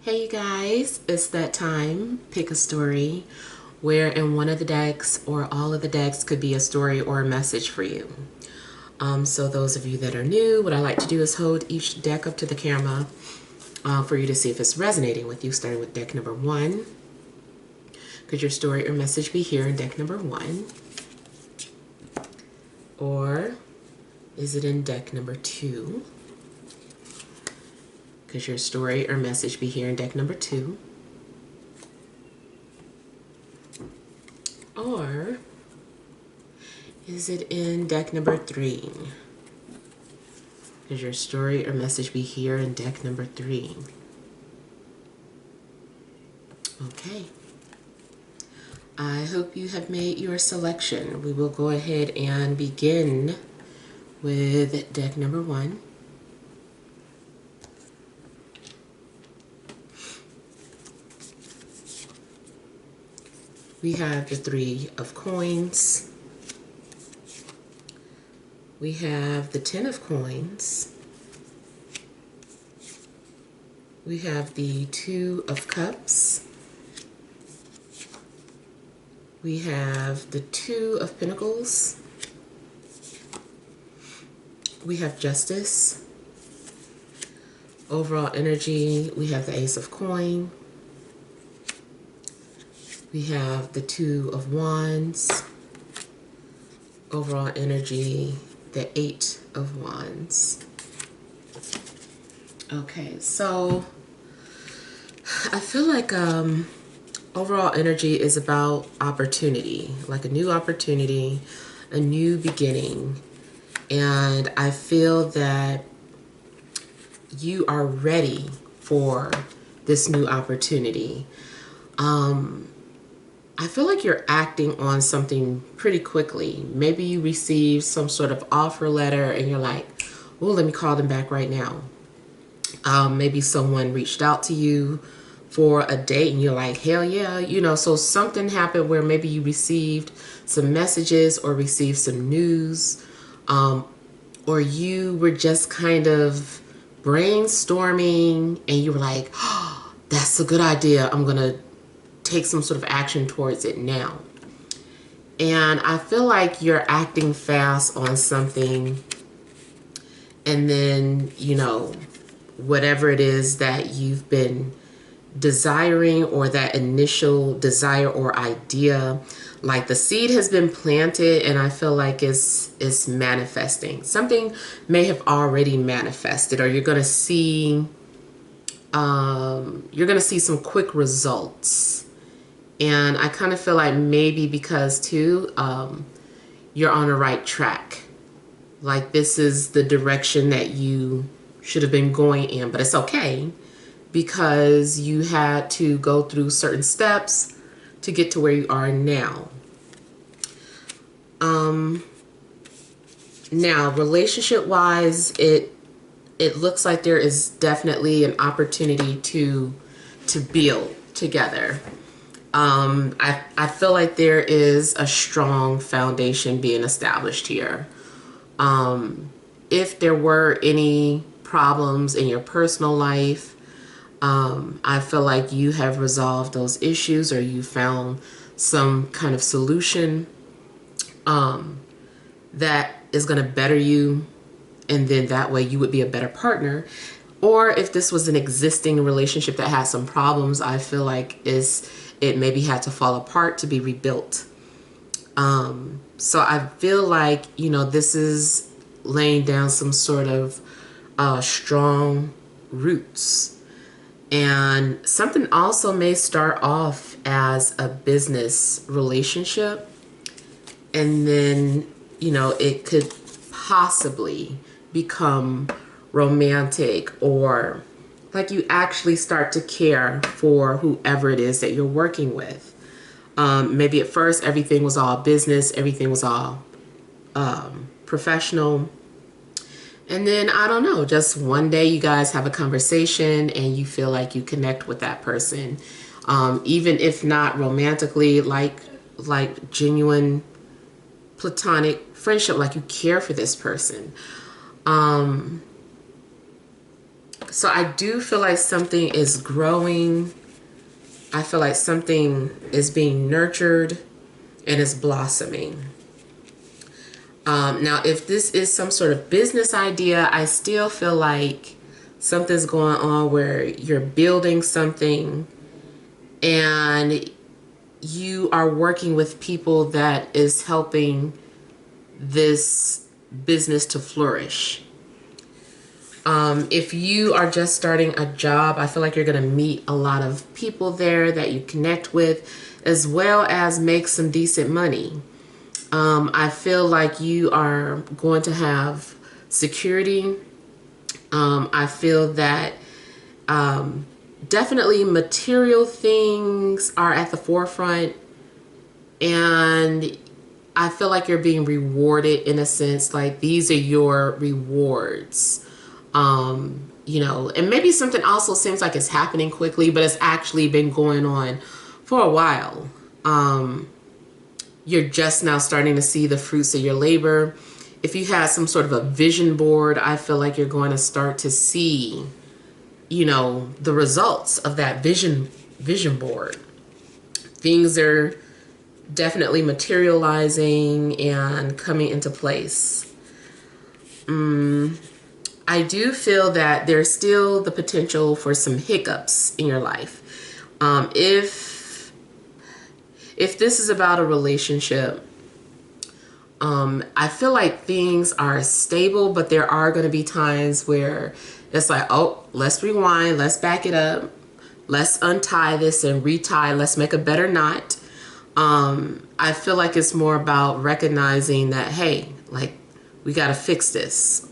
Hey you guys, it's that time. Pick a story where in one of the decks or all of the decks could be a story or a message for you. So those of you that are new, what I like to do is hold each deck up to the camera for you to see if it's resonating with you, starting with deck number 1. Could your story or message be here in deck number 1? Or is it in deck number 2? Could your story or message be here in deck number 2? Or is it in deck number 3? Could your story or message be here in deck number 3? Okay. I hope you have made your selection. We will go ahead and begin with deck number 1. We have the 3 of coins. We have the 10 of coins. We have the 2 of cups. We have the 2 of pentacles. We have justice. Overall energy, we have the ace of coin. We have the 2 of wands. Overall energy, the 8 of wands. Okay, so I feel like overall energy is about opportunity, like a new opportunity, a new beginning. And I feel that you are ready for this new opportunity. I feel like you're acting on something pretty quickly. Maybe you received some sort of offer letter and you're like, oh, let me call them back right now. Maybe someone reached out to you for a date and you're like, hell yeah, so something happened where maybe you received some messages or received some news, or you were just kind of brainstorming and you were like, oh, that's a good idea. I'm going to take some sort of action towards it now. And I feel like you're acting fast on something, and then, whatever it is that you've been desiring, or that initial desire or idea, like the seed has been planted, and I feel like it's manifesting. Something may have already manifested, or you're gonna see some quick results. And I kind of feel like maybe because too, you're on the right track. Like this is the direction that you should have been going in, but it's okay because you had to go through certain steps to get to where you are now. Now, relationship-wise, it looks like there is definitely an opportunity to build together. I feel like there is a strong foundation being established here. If there were any problems in your personal life, I feel like you have resolved those issues, or you found some kind of solution that is going to better you, and then that way you would be a better partner. Or if this was an existing relationship that had some problems, I feel like it maybe had to fall apart to be rebuilt. So I feel like, this is laying down some sort of strong roots. And something also may start off as a business relationship, and then, it could possibly become romantic, or like you actually start to care for whoever it is that you're working with. Maybe at first everything was all business, everything was all professional. And then, I don't know, just one day you guys have a conversation and you feel like you connect with that person. Even if not romantically, like genuine platonic friendship, like you care for this person. Because So I do feel like something is growing. I feel like something is being nurtured and is blossoming. Now, if this is some sort of business idea, I still feel like something's going on where you're building something and you are working with people that is helping this business to flourish. If you are just starting a job, I feel like you're going to meet a lot of people there that you connect with, as well as make some decent money. I feel like you are going to have security. I feel that definitely material things are at the forefront, and I feel like you're being rewarded in a sense, like these are your rewards. You know, and maybe something also seems like it's happening quickly, but it's actually been going on for a while. You're just now starting to see the fruits of your labor. If you had some sort of a vision board, I feel like you're going to start to see, you know, the results of that vision board. Things are definitely materializing and coming into place. I do feel that there's still the potential for some hiccups in your life. If this is about a relationship, I feel like things are stable, but there are going to be times where it's like, oh, let's rewind, let's back it up, let's untie this and retie, let's make a better knot. I feel like it's more about recognizing that, hey, like, we got to fix this.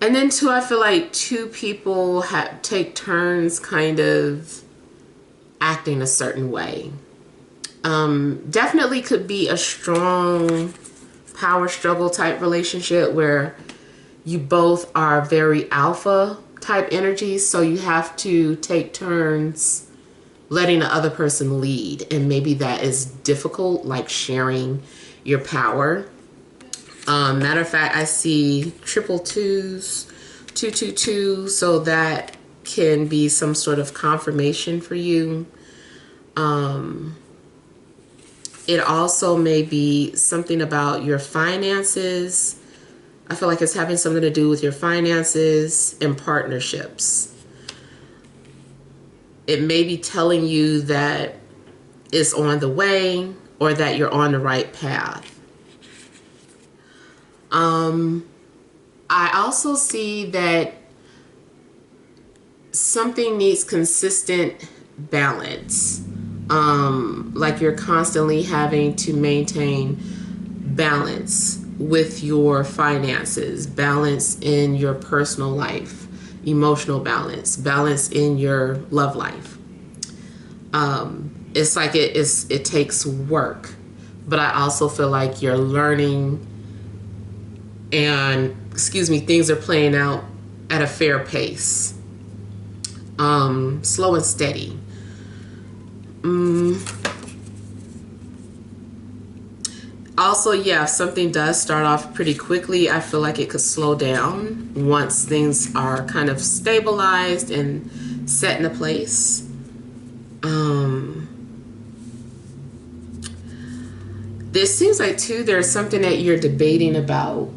And then too, I feel like two people take turns kind of acting a certain way. Definitely could be a strong power struggle type relationship where you both are very alpha type energies. So you have to take turns letting the other person lead. And maybe that is difficult, like sharing your power. Matter of fact, I see triple twos, 222, so that can be some sort of confirmation for you. It also may be something about your finances. I feel like it's having something to do with your finances and partnerships. It may be telling you that it's on the way or that you're on the right path. I also see that something needs consistent balance. Like you're constantly having to maintain balance with your finances, balance in your personal life, emotional balance, balance in your love life. It's like it takes work, but I also feel like you're learning and, things are playing out at a fair pace. Slow and steady. Also, yeah, if something does start off pretty quickly, I feel like it could slow down once things are kind of stabilized and set into place. This seems like, too, there's something that you're debating about.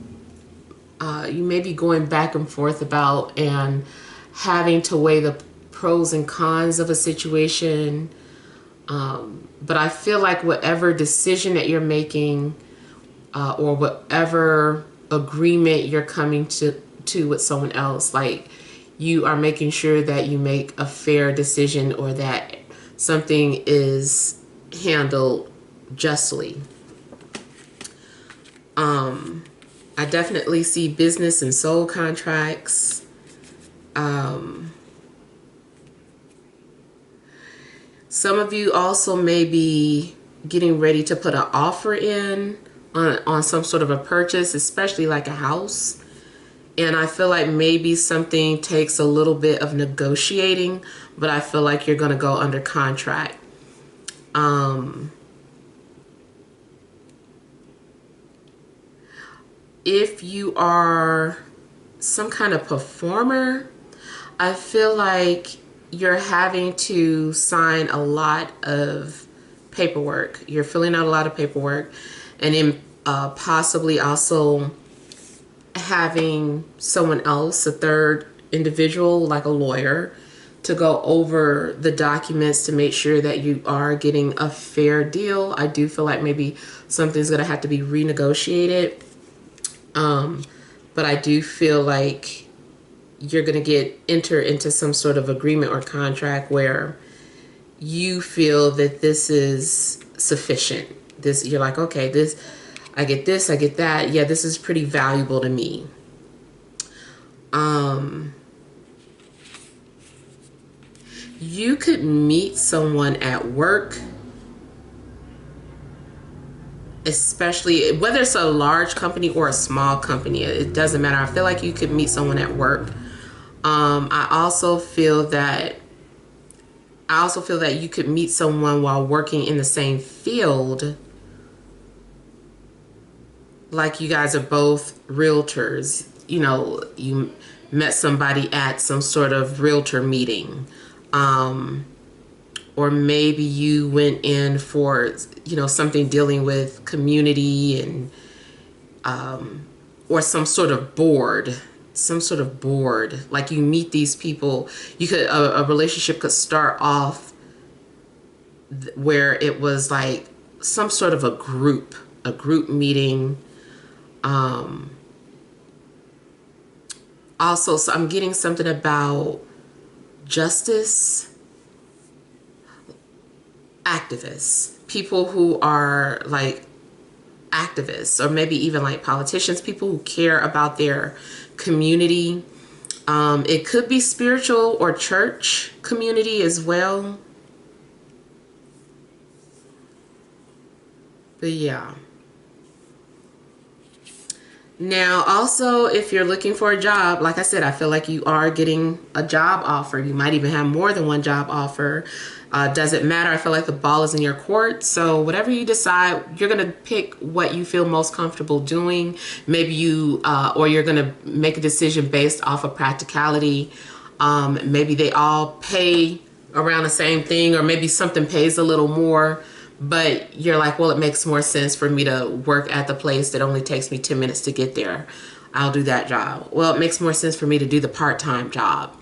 You may be going back and forth about and having to weigh the pros and cons of a situation. But I feel like whatever decision that you're making or whatever agreement you're coming to with someone else, like you are making sure that you make a fair decision or that something is handled justly. I definitely see business and soul contracts. Some of you also may be getting ready to put an offer in on some sort of a purchase, especially like a house. And I feel like maybe something takes a little bit of negotiating, but I feel like you're going to go under contract. If you are some kind of performer. I feel like you're having to sign a lot of paperwork. You're filling out a lot of paperwork, and then possibly also having someone else, a third individual, like a lawyer, to go over the documents to make sure that you are getting a fair deal. I do feel like maybe something's going to have to be renegotiated. But I do feel like you're going to enter into some sort of agreement or contract where you feel that this is sufficient. This, you're like, okay, I get that. Yeah, this is pretty valuable to me. You could meet someone at work, especially whether it's a large company or a small company. It doesn't matter. I feel like you could meet someone at work. I also feel that you could meet someone while working in the same field. Like you guys are both realtors. You know, you met somebody at some sort of realtor meeting. Or maybe you went in for, something dealing with community and, or some sort of board. Like you meet these people. A relationship could start off where it was like some sort of a group meeting. Also, so I'm getting something about justice activists, people who are like activists, or maybe even like politicians, people who care about their community. It could be spiritual or church community as well. But yeah. Now, also, if you're looking for a job, like I said, I feel like you are getting a job offer. You might even have more than one job offer. Doesn't matter. I feel like the ball is in your court. So whatever you decide, you're going to pick what you feel most comfortable doing. Maybe or you're going to make a decision based off of practicality. Maybe they all pay around the same thing, or maybe something pays a little more. But you're like, well, it makes more sense for me to work at the place that only takes me 10 minutes to get there. I'll do that job. Well, it makes more sense for me to do the part-time job.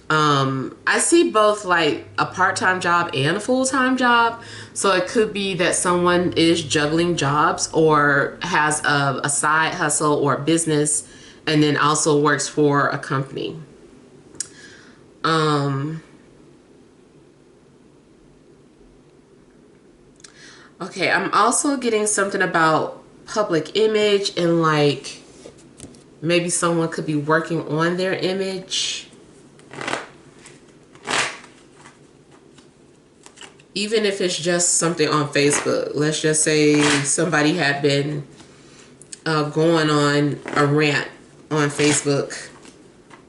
I see both like a part-time job and a full-time job. So it could be that someone is juggling jobs or has a side hustle or a business, and then also works for a company. Okay, I'm also getting something about public image, and like maybe someone could be working on their image. Even if it's just something on Facebook. Let's just say somebody had been going on a rant on Facebook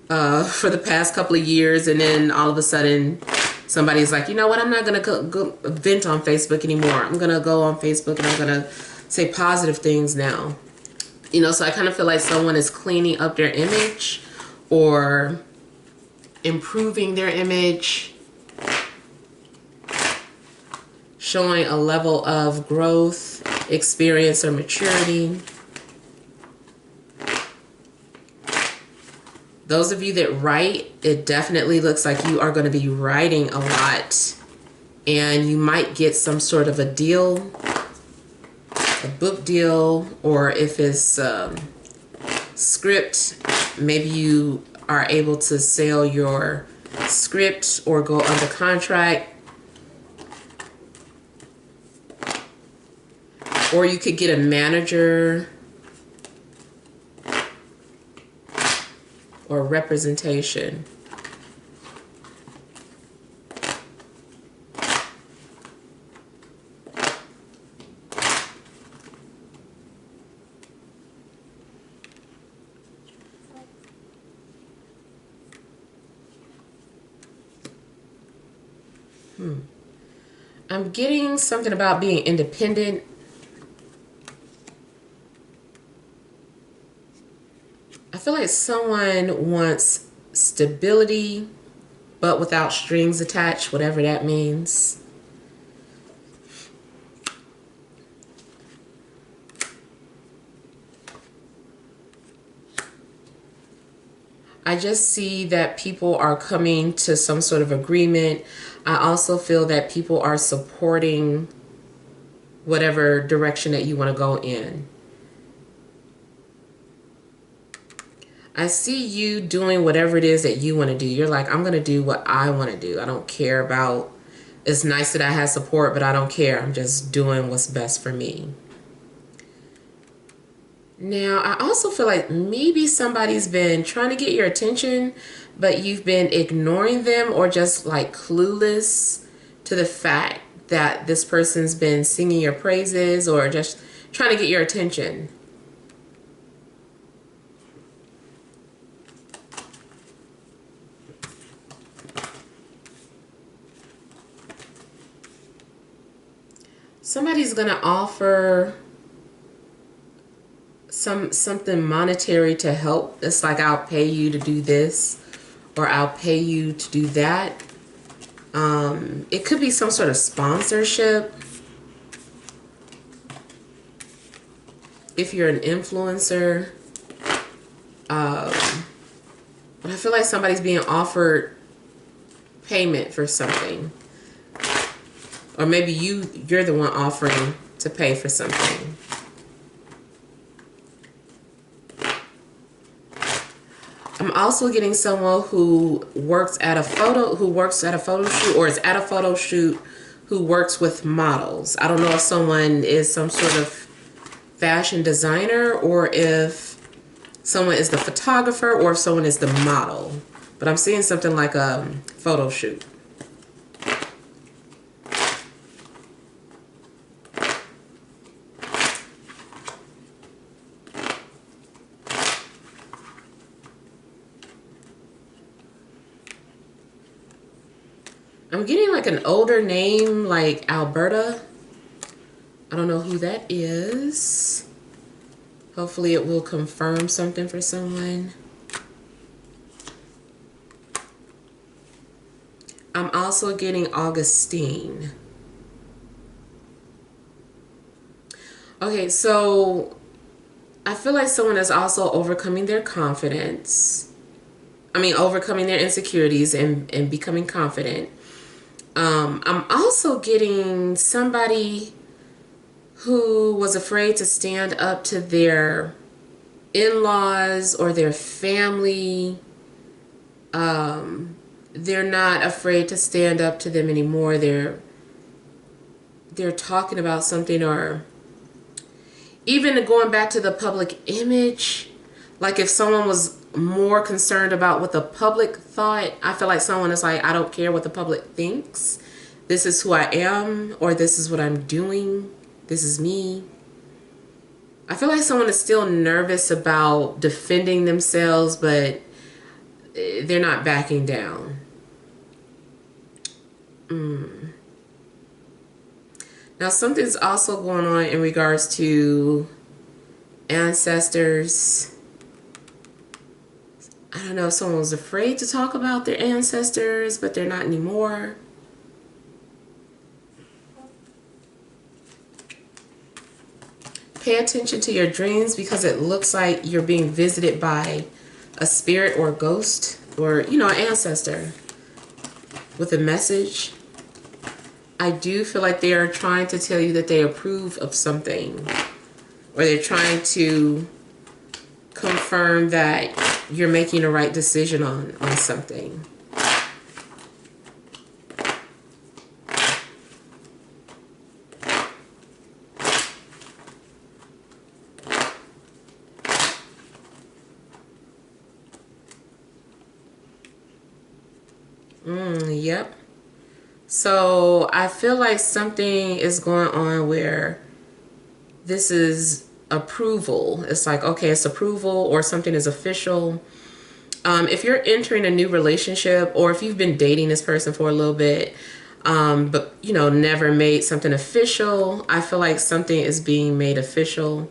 for the past couple of years, and then all of a sudden somebody's like, you know what, I'm not going to go vent on Facebook anymore. I'm going to go on Facebook and I'm going to say positive things now. So I kind of feel like someone is cleaning up their image or improving their image, showing a level of growth, experience, or maturity. Those of you that write, it definitely looks like you are going to be writing a lot, and you might get some sort of a deal, a book deal, or if it's script, maybe you are able to sell your script or go under contract. Or you could get a manager or representation. I'm getting something about being independent. I feel like someone wants stability, but without strings attached, whatever that means. I just see that people are coming to some sort of agreement. I also feel that people are supporting whatever direction that you want to go in. I see you doing whatever it is that you want to do. You're like, I'm going to do what I want to do. I don't care about, it's nice that I have support, but I don't care. I'm just doing what's best for me. Now, I also feel like maybe somebody's been trying to get your attention, but you've been ignoring them or just like clueless to the fact that this person's been singing your praises or just trying to get your attention. Somebody's going to offer something monetary to help. It's like, I'll pay you to do this or I'll pay you to do that. It could be some sort of sponsorship. If you're an influencer. But I feel like somebody's being offered payment for something. Or maybe you're the one offering to pay for something. I'm also getting someone who works at a photo shoot or is at a photo shoot who works with models. I don't know if someone is some sort of fashion designer or if someone is the photographer or if someone is the model. But I'm seeing something like a photo shoot. I'm getting like an older name like Alberta. I don't know who that is. Hopefully it will confirm something for someone. I'm also getting Augustine. Okay, so I feel like someone is also overcoming their confidence. Overcoming their insecurities and becoming confident. I'm also getting somebody who was afraid to stand up to their in-laws or their family. They're not afraid to stand up to them anymore. They're talking about something, or even going back to the public image. Like if someone was more concerned about what the public thought, I feel like someone is like, I don't care what the public thinks. This is who I am, or this is what I'm doing. This is me. I feel like someone is still nervous about defending themselves, but they're not backing down. Now, something's also going on in regards to ancestors. I don't know if someone was afraid to talk about their ancestors, but they're not anymore. Pay attention to your dreams because it looks like you're being visited by a spirit or a ghost or, an ancestor with a message. I do feel like they are trying to tell you that they approve of something, or they're trying to confirm that you're making the right decision on something. Yep. So I feel like something is going on where this is approval. It's like, okay, it's approval, or something is official. If you're entering a new relationship, or if you've been dating this person for a little bit, but never made something official, I feel like something is being made official,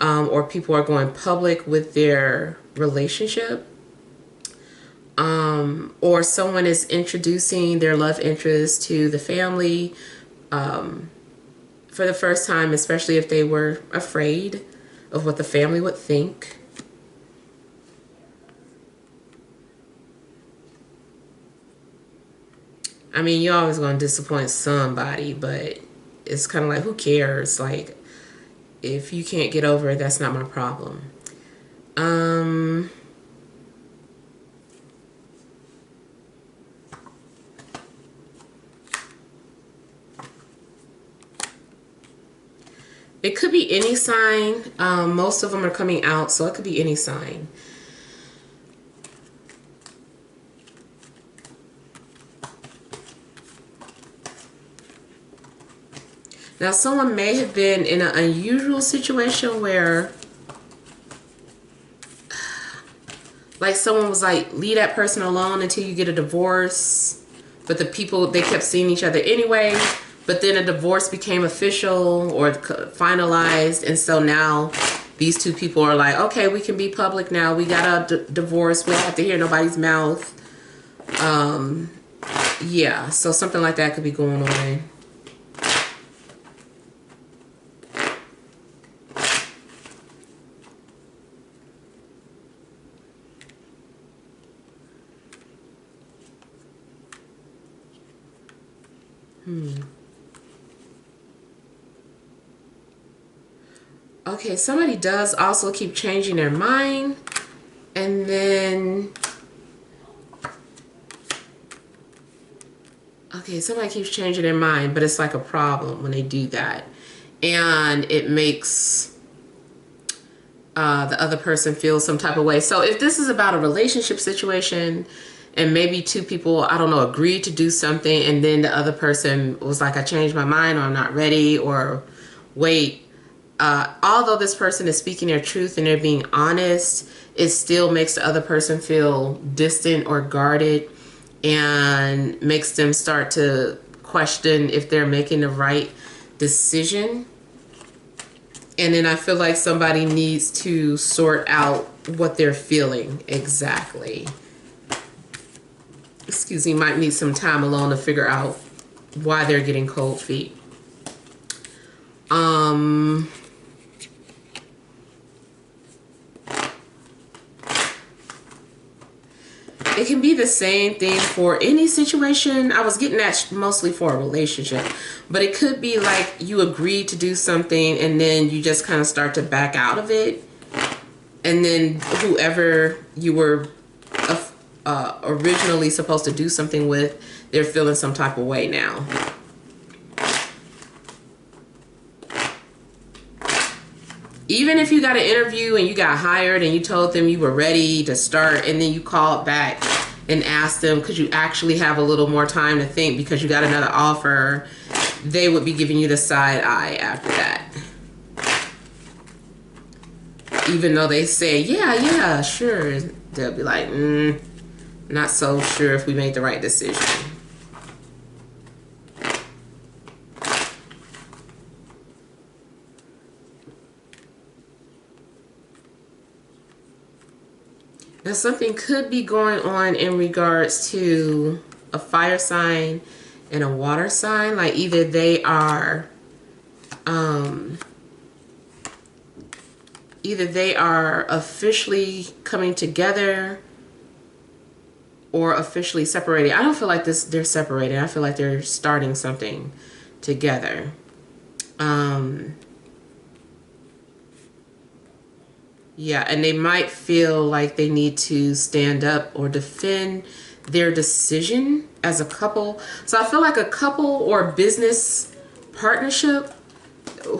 or people are going public with their relationship. Or someone is introducing their love interest to the family for the first time, especially if they were afraid of what the family would think. I mean, you're always going to disappoint somebody, but it's kind of like, who cares? Like, if you can't get over it, that's not my problem. It could be any sign. Most of them are coming out, so it could be any sign. Now, someone may have been in an unusual situation where, like, someone was like, leave that person alone until you get a divorce. But the people, they kept seeing each other anyway. But then a divorce became official or finalized. And so now these two people are like, okay, we can be public now. We got a divorce. We don't have to hear nobody's mouth. Yeah, so something like that could be going on. Okay, somebody does also keep changing their mind. And then, okay, somebody keeps changing their mind, but it's like a problem when they do that. And it makes the other person feel some type of way. So if this is about a relationship situation, and maybe two people, I don't know, agreed to do something, and then the other person was like, I changed my mind, or I'm not ready, or wait. Although this person is speaking their truth and they're being honest, it still makes the other person feel distant or guarded, and makes them start to question if they're making the right decision. And then I feel like somebody needs to sort out what they're feeling exactly. Excuse me, might need some time alone to figure out why they're getting cold feet. It can be the same thing for any situation. I was getting that mostly for a relationship, but it could be like you agreed to do something and then you just kind of start to back out of it, and then whoever you were originally supposed to do something with, they're feeling some type of way now. Even if you got an interview and you got hired and you told them you were ready to start, and then you called back and asked them, could you actually have a little more time to think because you got another offer, they would be giving you the side eye after that. Even though they say, yeah, sure, they'll be like, not so sure if we made the right decision. Now, something could be going on in regards to a fire sign and a water sign. Like either they are officially coming together or officially separated. I don't feel like they're separated. I feel like they're starting something together. Yeah, and they might feel like they need to stand up or defend their decision as a couple. So I feel like a couple or business partnership,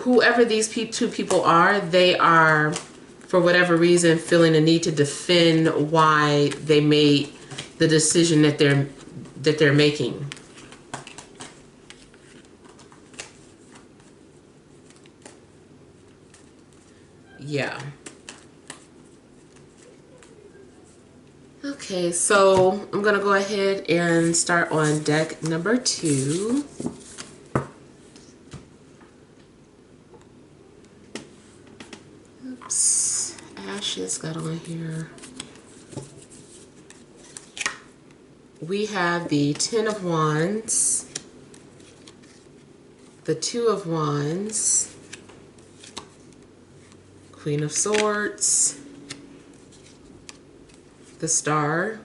whoever these two people are, they are, for whatever reason, feeling the need to defend why they made the decision that they're making. Yeah. Okay, so I'm going to go ahead and start on deck number 2. Oops, ashes cards got on here? We have the Ten of Wands, the Two of Wands, Queen of Swords, the Star,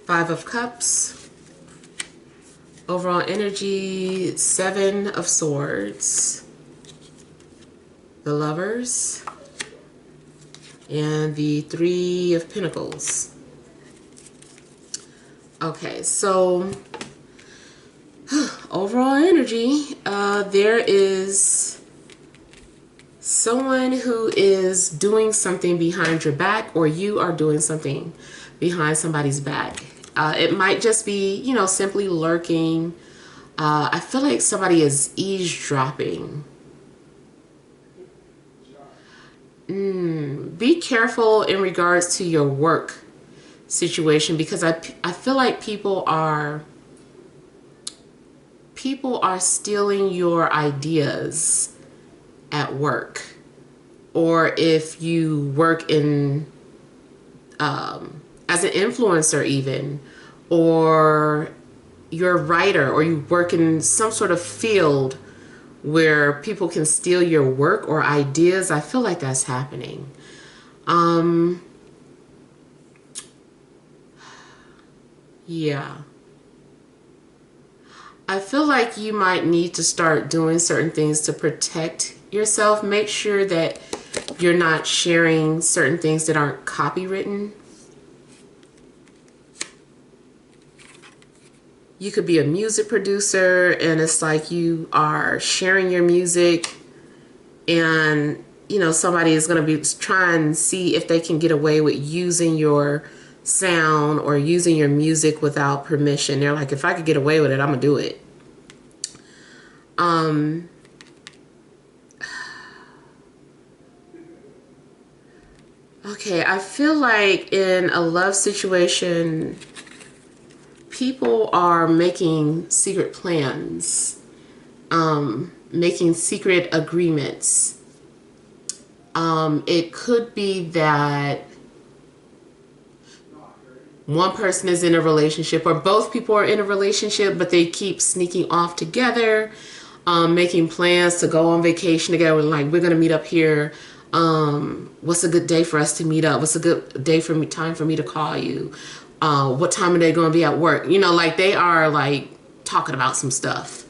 Five of Cups, overall energy, Seven of Swords, the Lovers, and the Three of Pentacles. Okay, so overall energy, there is someone who is doing something behind your back, or you are doing something behind somebody's back. It might just be, you know, simply lurking. I feel like somebody is eavesdropping. Be careful in regards to your work situation, because I feel like people are stealing your ideas at work, or if you work in as an influencer even, or you're a writer, or you work in some sort of field where people can steal your work or ideas. I feel like that's happening. Yeah. I feel like you might need to start doing certain things to protect yourself. Make sure that you're not sharing certain things that aren't copywritten. You could be a music producer, and it's like you are sharing your music, and you know somebody is going to be trying to see if they can get away with using your sound or using your music without permission. They're like, if I could get away with it, I'm gonna do it. Okay, I feel like in a love situation, people are making secret plans, making secret agreements. It could be that one person is in a relationship, or both people are in a relationship, but they keep sneaking off together, making plans to go on vacation together. Like, we're going to meet up here. What's a good day for us to meet up? What's a good day for me, time for me to call you? What time are they going to be at work? You know, like they are like talking about some stuff.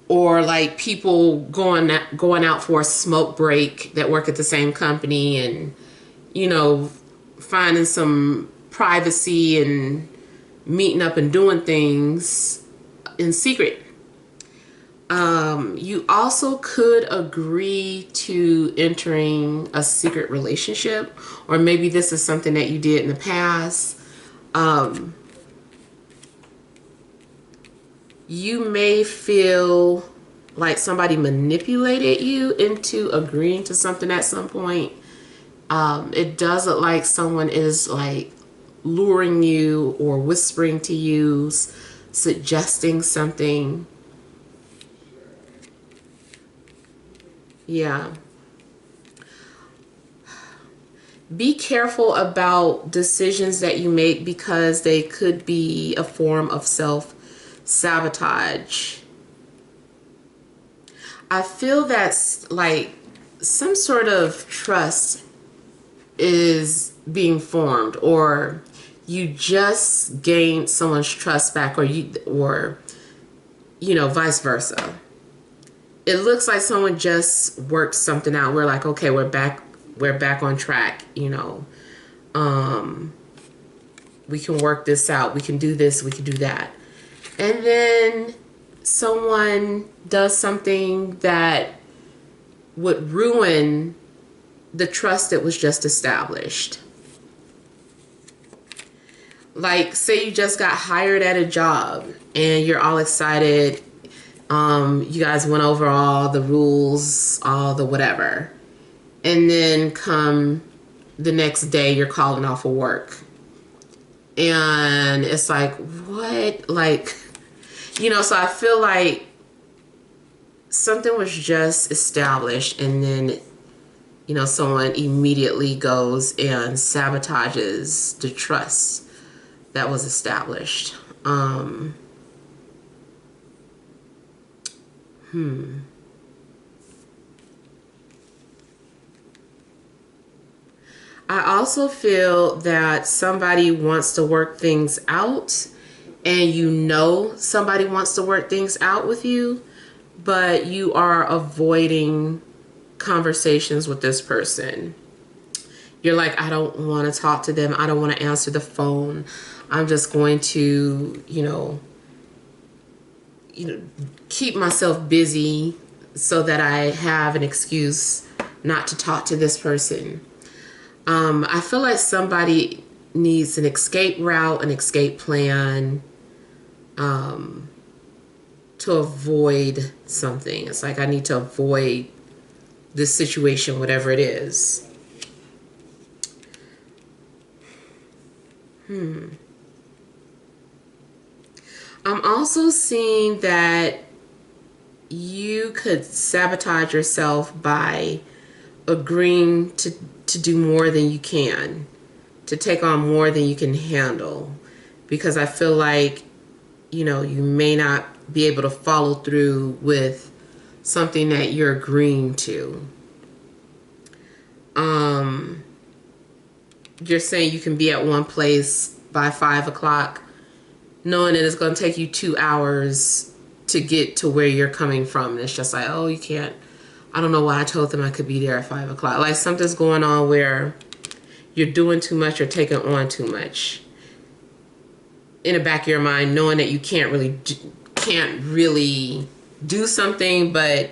Or like people going out for a smoke break that work at the same company, and, you know, finding some privacy and meeting up and doing things in secret. You also could agree to entering a secret relationship, or maybe this is something that you did in the past. You may feel like somebody manipulated you into agreeing to something at some point. It does look like someone is like luring you or whispering to you, suggesting something. Yeah. Be careful about decisions that you make, because they could be a form of self-sabotage. I feel that's like some sort of trust is being formed, or you just gained someone's trust back, or you know, vice versa. It looks like someone just worked something out. We're like, okay, we're back on track, you know. We can work this out. We can do this, we can do that. And then someone does something that would ruin the trust that was just established. Like, say you just got hired at a job and you're all excited. You guys went over all the rules, all the whatever. And then come the next day, you're calling off of work. And it's like, what? Like, you know, so I feel like something was just established, and then, you know, someone immediately goes and sabotages the trust that was established. I also feel that somebody wants to work things out, and you know somebody wants to work things out with you, but you are avoiding conversations with this person. You're like, I don't want to talk to them. I don't want to answer the phone. I'm just going to, keep myself busy so that I have an excuse not to talk to this person. I feel like somebody needs an escape route, an escape plan, to avoid something. It's like I need to avoid this situation, whatever it is. I'm also seeing that you could sabotage yourself by agreeing to do more than you can, to take on more than you can handle, because I feel like, you may not be able to follow through with something that you're agreeing to. You're saying you can be at one place by 5 o'clock, knowing that it's going to take you 2 hours to get to where you're coming from. And it's just like, oh, you can't. I don't know why I told them I could be there at 5 o'clock. Like something's going on where you're doing too much or taking on too much. In the back of your mind, knowing that you can't really do something, but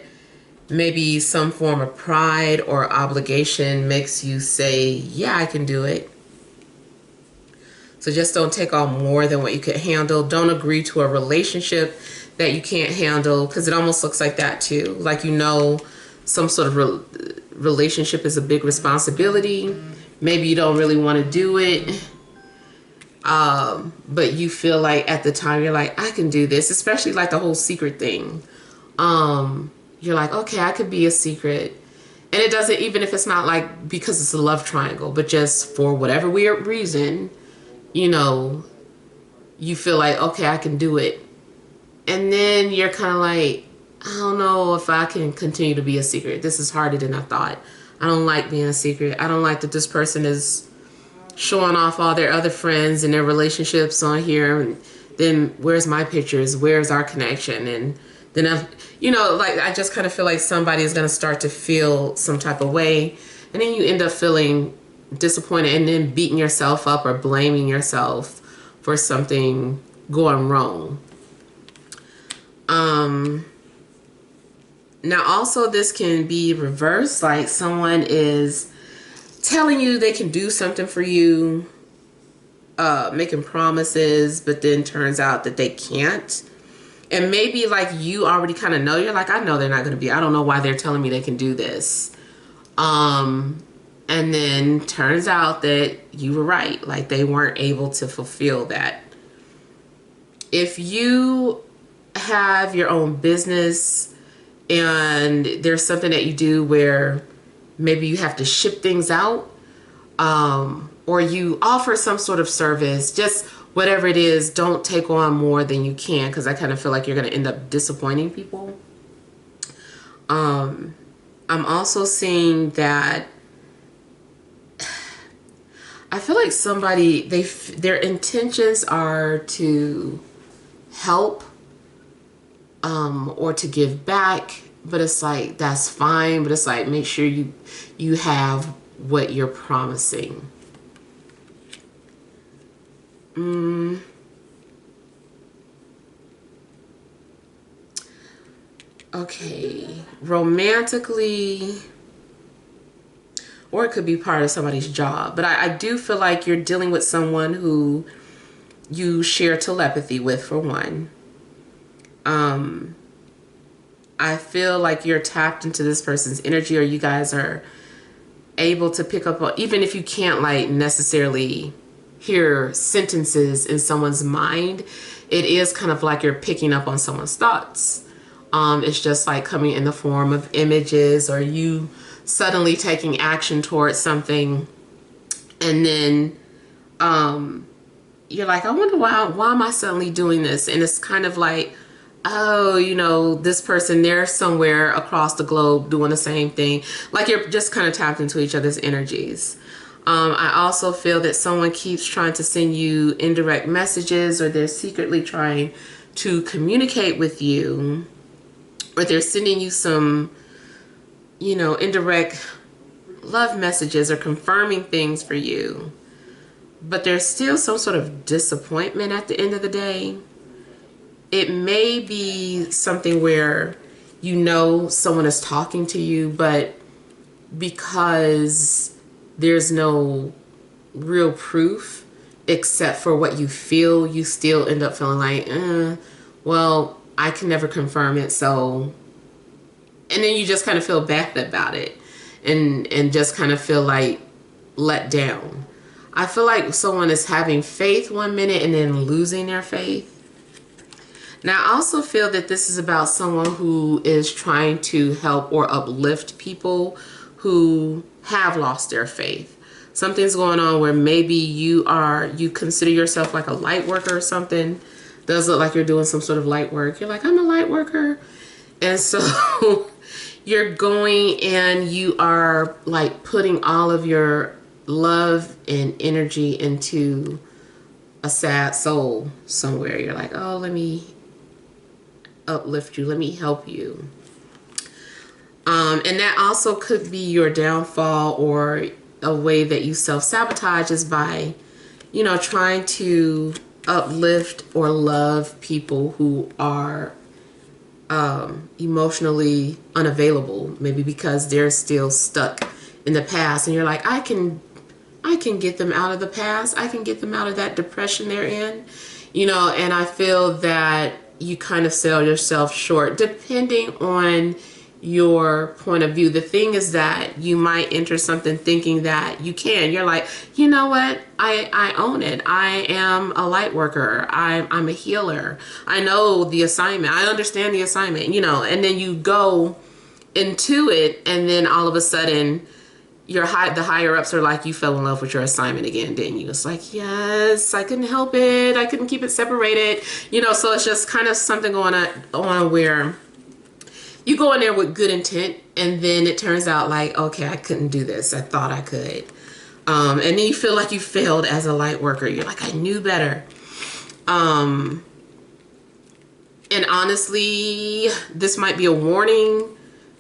maybe some form of pride or obligation makes you say, yeah, I can do it. So just don't take on more than what you could handle. Don't agree to a relationship that you can't handle, because it almost looks like that too. Like, some sort of relationship is a big responsibility. Maybe you don't really want to do it. But you feel like at the time you're like, I can do this, especially like the whole secret thing. You're like, okay, I could be a secret. And it doesn't, even if it's not like because it's a love triangle, but just for whatever weird reason, you feel like, okay, I can do it. And then you're kind of like, I don't know if I can continue to be a secret. This is harder than I thought. I don't like being a secret. I don't like that this person is showing off all their other friends and their relationships on here. And then where's my pictures? Where's our connection? And then, I just kind of feel like somebody is going to start to feel some type of way. And then you end up feeling disappointed and then beating yourself up or blaming yourself for something going wrong. Now also this can be reversed, like someone is telling you they can do something for you, making promises, but then turns out that they can't. And maybe like you already kind of know, you're like, I know they're not going to be, I don't know why they're telling me they can do this. And then turns out that you were right, like they weren't able to fulfill that. If you have your own business and there's something that you do where maybe you have to ship things out, or you offer some sort of service, just whatever it is, don't take on more than you can, because I kind of feel like you're going to end up disappointing people. I'm also seeing that I feel like somebody, their intentions are to help, or to give back, but it's like, that's fine, but it's like, make sure you have what you're promising. Okay, romantically, or it could be part of somebody's job, but I do feel like you're dealing with someone who you share telepathy with, for one. I feel like you're tapped into this person's energy, or you guys are able to pick up on, even if you can't like necessarily hear sentences in someone's mind, it is kind of like you're picking up on someone's thoughts. It's just like coming in the form of images, or you suddenly taking action towards something, and then you're like, I wonder why am I suddenly doing this? And it's kind of like, oh, you know, this person, they're somewhere across the globe doing the same thing. Like you're just kind of tapped into each other's energies. I also feel that someone keeps trying to send you indirect messages, or they're secretly trying to communicate with you, or they're sending you some, you know, indirect love messages or confirming things for you. But there's still some sort of disappointment at the end of the day. It may be something where you know someone is talking to you, but because there's no real proof except for what you feel, you still end up feeling like, well, I can never confirm it, so... And then you just kind of feel bad about it, and just kind of feel like let down. I feel like someone is having faith one minute and then losing their faith. Now, I also feel that this is about someone who is trying to help or uplift people who have lost their faith. Something's going on where maybe you consider yourself like a light worker or something. Does look like you're doing some sort of light work. You're like, I'm a light worker. And so you're going and you are like putting all of your love and energy into a sad soul somewhere. You're like, oh, let me uplift you, let me help you. And that also could be your downfall, or a way that you self-sabotage is by, you know, trying to uplift or love people who are emotionally unavailable, maybe because they're still stuck in the past, and you're like, I can get them out of the past, I can get them out of that depression they're in, you know. And I feel that you kind of sell yourself short depending on your point of view. The thing is that you might enter something thinking that you can. You're like, you know what? I own it. I am a light worker. I'm a healer. I know the assignment. I understand the assignment, you know. And then you go into it, and then all of a sudden the higher ups are like, you fell in love with your assignment again, didn't you? It's like, yes, I couldn't help it. I couldn't keep it separated, you know. So it's just kind of something going on where you go in there with good intent, and then it turns out like, okay, I couldn't do this. I thought I could. And then you feel like you failed as a light worker. You're like, I knew better. And honestly, this might be a warning,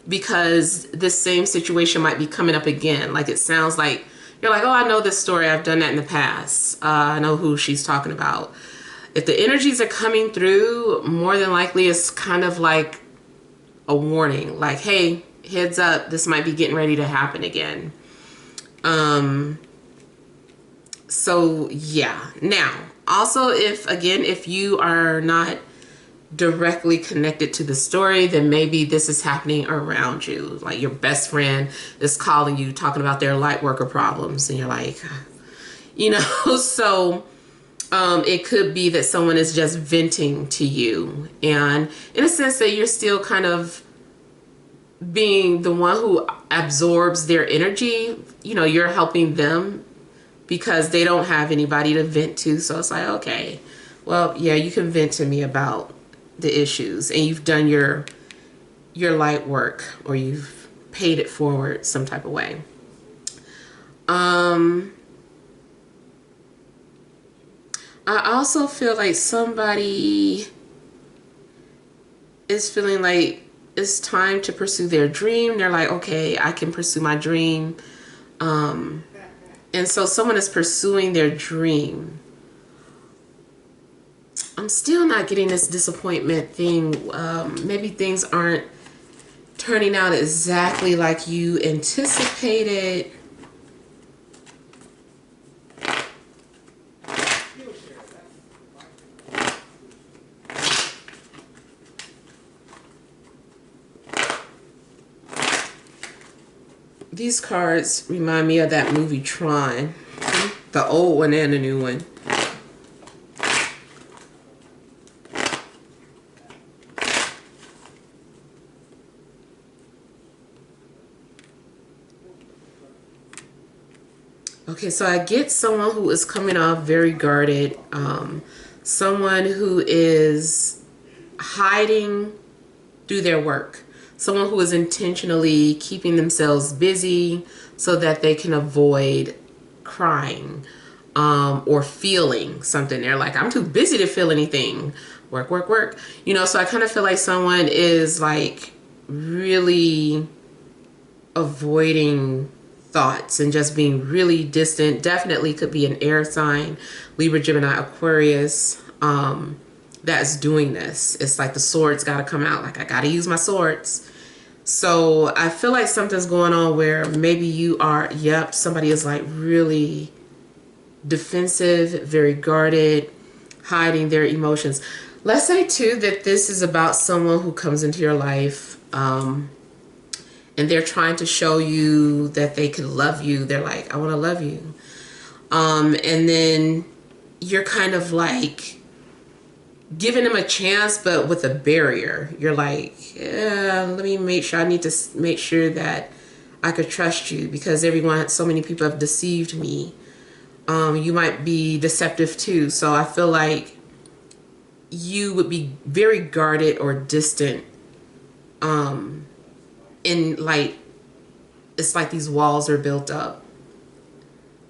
because this same situation might be coming up again. Like, it sounds like you're like, oh, I know this story. I've done that in the past. I know who she's talking about. If the energies are coming through, more than likely it's kind of like a warning. Like, hey, heads up, this might be getting ready to happen again. So yeah. Now, also, if you are not directly connected to the story, then maybe this is happening around you. Like, your best friend is calling you, talking about their light worker problems, and you're like, you know. So it could be that someone is just venting to you, and in a sense that you're still kind of being the one who absorbs their energy. You know, you're helping them because they don't have anybody to vent to. So it's like, okay, well, yeah, you can vent to me about the issues, and you've done your light work, or you've paid it forward some type of way. I also feel like somebody is feeling like it's time to pursue their dream. They're like, okay, I can pursue my dream. And so someone is pursuing their dream. I'm still not getting this disappointment thing. Maybe things aren't turning out exactly like you anticipated. These cards remind me of that movie Tron, the old one and the new one. Okay, so I get someone who is coming off very guarded, someone who is hiding through their work, someone who is intentionally keeping themselves busy so that they can avoid crying or feeling something. They're like, I'm too busy to feel anything. Work, work, work. You know, so I kind of feel like someone is like really avoiding thoughts and just being really distant. Definitely could be an air sign, Libra, Gemini, Aquarius, that's doing this. It's like the swords got to come out. Like, I got to use my swords. So I feel like something's going on where maybe you are, somebody is like really defensive, very guarded, hiding their emotions. Let's say too that this is about someone who comes into your life, and they're trying to show you that they can love you. They're like, I want to love you. And then you're kind of like giving them a chance, but with a barrier. You're like, let me make sure, I need to make sure that I could trust you because so many people have deceived me. You might be deceptive too. So I feel like you would be very guarded or distant. And like, it's like these walls are built up.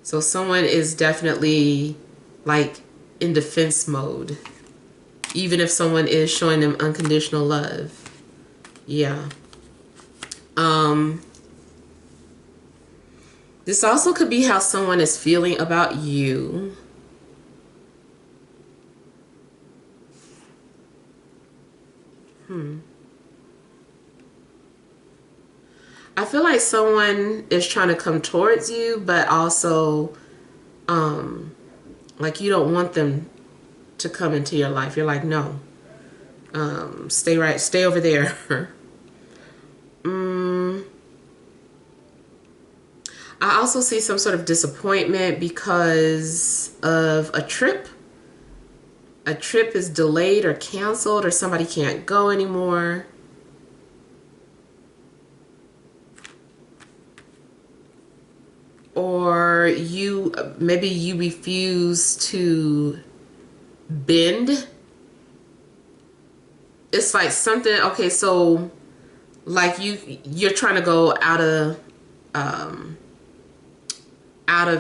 So someone is definitely like in defense mode, even if someone is showing them unconditional love. Yeah. This also could be how someone is feeling about you. I feel like someone is trying to come towards you, but also, like you don't want them to come into your life. You're like, no, stay over there. I also see some sort of disappointment because of a trip. A trip is delayed or canceled, or somebody can't go anymore. Or maybe you refuse to bend. It's like something, okay, so like you're trying to go out of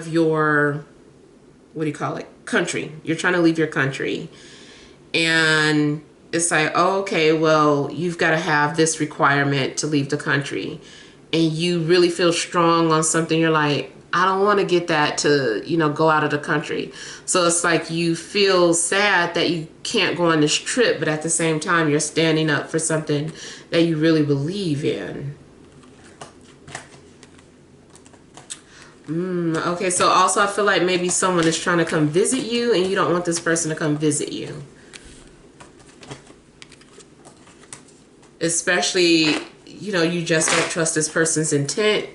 your, what do you call it, country. You're trying to leave your country, and it's like, oh, okay, well, you've got to have this requirement to leave the country, and you really feel strong on something. You're like, I don't want to get that to, go out of the country. So it's like you feel sad that you can't go on this trip, but at the same time, you're standing up for something that you really believe in. Okay, so also I feel like maybe someone is trying to come visit you and you don't want this person to come visit you. Especially, you just don't trust this person's intent.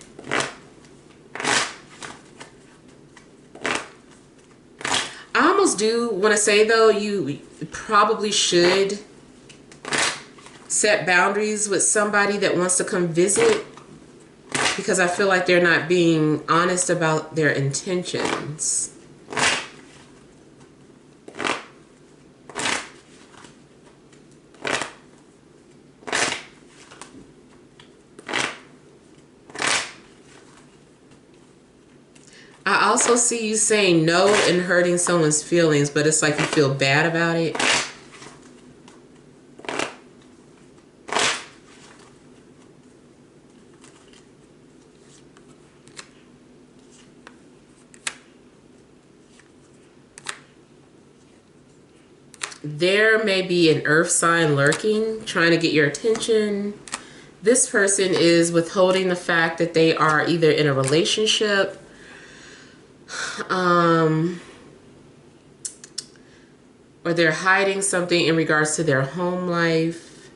I almost do want to say, though, you probably should set boundaries with somebody that wants to come visit, because I feel like they're not being honest about their intentions. I also see you saying no and hurting someone's feelings, but it's like you feel bad about it. There may be an earth sign lurking, trying to get your attention. This person is withholding the fact that they are either in a relationship, or they're hiding something in regards to their home life,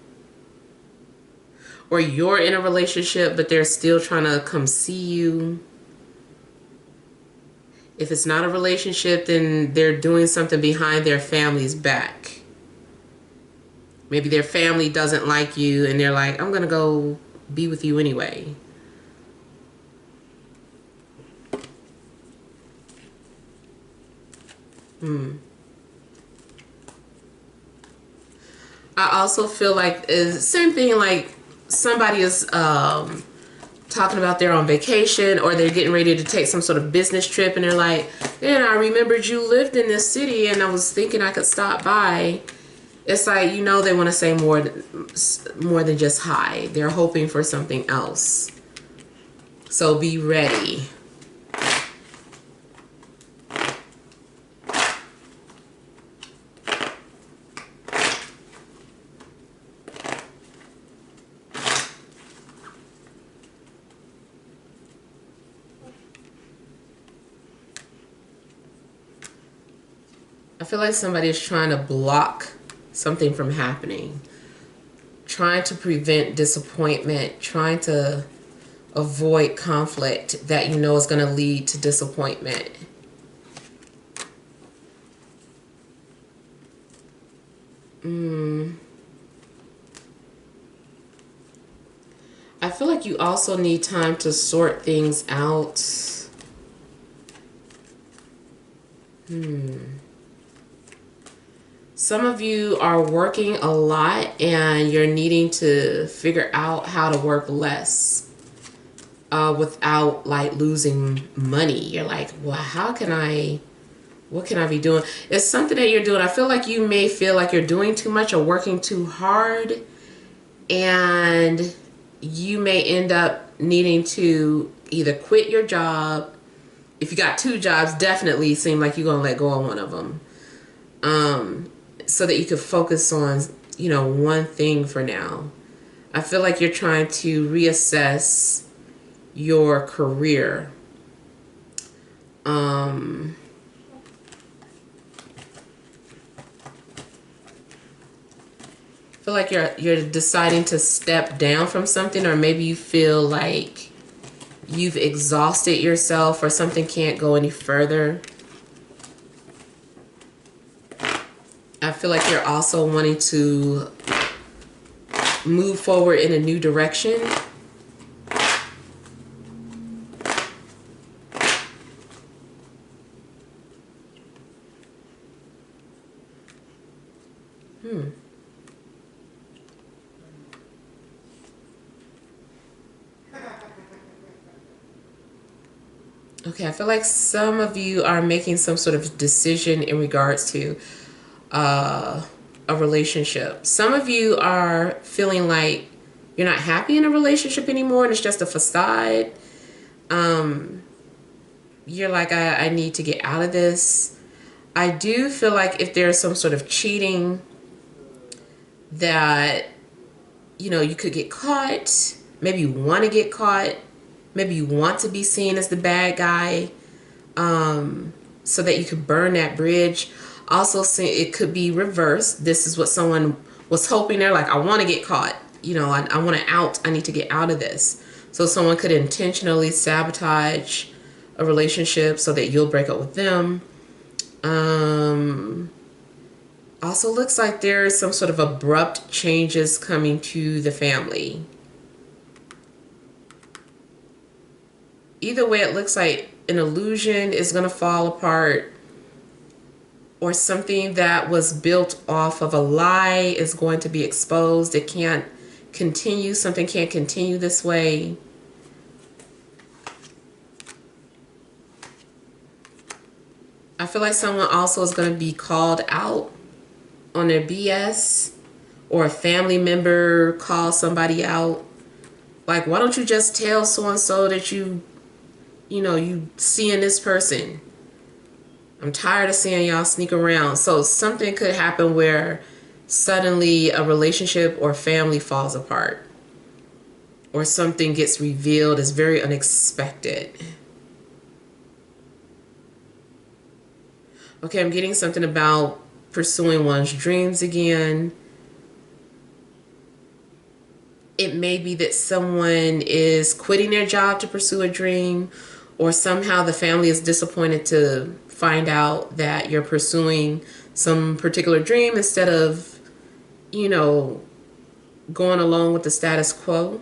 or you're in a relationship but they're still trying to come see you. If it's not a relationship, then they're doing something behind their family's back. Maybe their family doesn't like you and they're like, I'm gonna go be with you anyway. I also feel like same thing, like somebody is talking about they're on vacation or they're getting ready to take some sort of business trip and they're like, man, I remembered you lived in this city and I was thinking I could stop by. It's like, you know, they want to say more than just hi. They're hoping for something else. So be ready. I feel like somebody is trying to block something from happening, trying to prevent disappointment, trying to avoid conflict that you know is going to lead to disappointment. I feel like you also need time to sort things out. Some of you are working a lot and you're needing to figure out how to work less without like losing money. You're like, well, what can I be doing? It's something that you're doing. I feel like you may feel like you're doing too much or working too hard, and you may end up needing to either quit your job. If you got 2 jobs, definitely seem like you're going to let go of one of them. So that you could focus on, you know, one thing for now. I feel like you're trying to reassess your career. I feel like you're deciding to step down from something, or maybe you feel like you've exhausted yourself or something can't go any further. I feel like you're also wanting to move forward in a new direction. Okay, I feel like some of you are making some sort of decision in regards to a relationship. Some of you are feeling like you're not happy in a relationship anymore and it's just a facade. You're like, I need to get out of this. I do feel like if there's some sort of cheating that, you know, you could get caught. Maybe you want to get caught. Maybe you want to be seen as the bad guy, so that you could burn that bridge. Also, it could be reversed. This is what someone was hoping. They're like, I want to get caught. You know, I want to out. I need to get out of this. So someone could intentionally sabotage a relationship so that you'll break up with them. Also looks like there's some sort of abrupt changes coming to the family. Either way, it looks like an illusion is going to fall apart, or something that was built off of a lie is going to be exposed. It can't continue. Something can't continue this way. I feel like someone also is going to be called out on their BS, or a family member calls somebody out. Like, why don't you just tell so-and-so that you seeing this person? I'm tired of seeing y'all sneak around. So something could happen where suddenly a relationship or family falls apart, or something gets revealed as very unexpected. Okay, I'm getting something about pursuing one's dreams again. It may be that someone is quitting their job to pursue a dream, or somehow the family is disappointed to find out that you're pursuing some particular dream instead of, you know, going along with the status quo.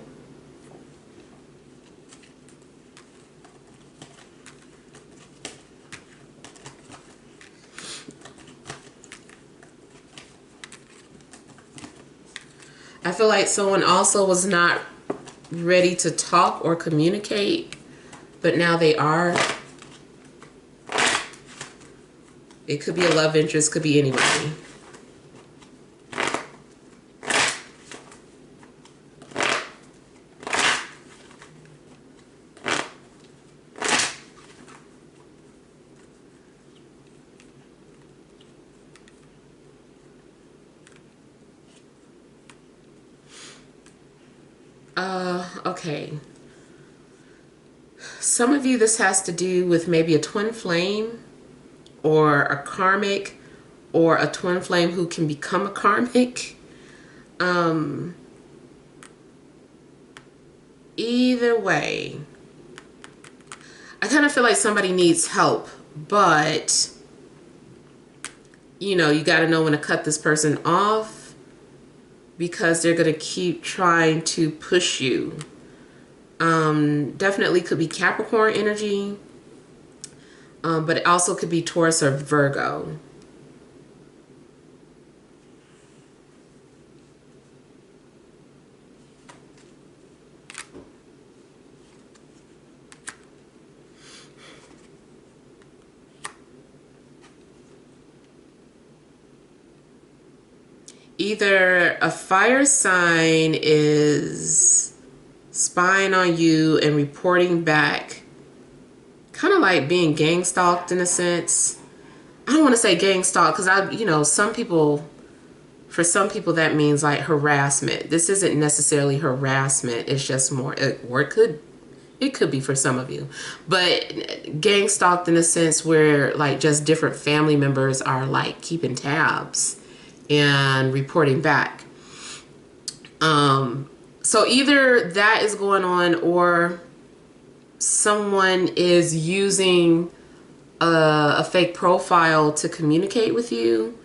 I feel like someone also was not ready to talk or communicate, but now they are. It could be a love interest, could be anybody. Okay. Some of you, this has to do with maybe a twin flame or a karmic or a twin flame who can become a karmic. Either way, I kind of feel like somebody needs help, but you know, you got to know when to cut this person off because they're going to keep trying to push you. Definitely could be Capricorn energy, but it also could be Taurus or Virgo. Either a fire sign is spying on you and reporting back, kind of like being gang stalked in a sense. I don't want to say gang stalk because you know, for some people that means like harassment. This isn't necessarily harassment. It's just more, or it could be for some of you, but gang stalked in a sense where like just different family members are like keeping tabs and reporting back. So either that is going on or someone is using a fake profile to communicate with you.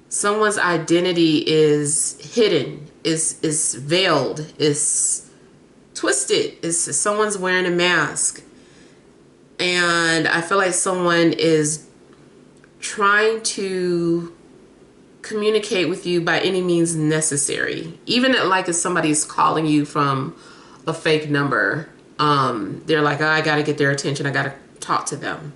Someone's identity is hidden, is veiled, is twisted, is someone's wearing a mask. And I feel like someone is trying to communicate with you by any means necessary. Even like if somebody's calling you from a fake number, they're like, oh, I gotta get their attention, I gotta talk to them.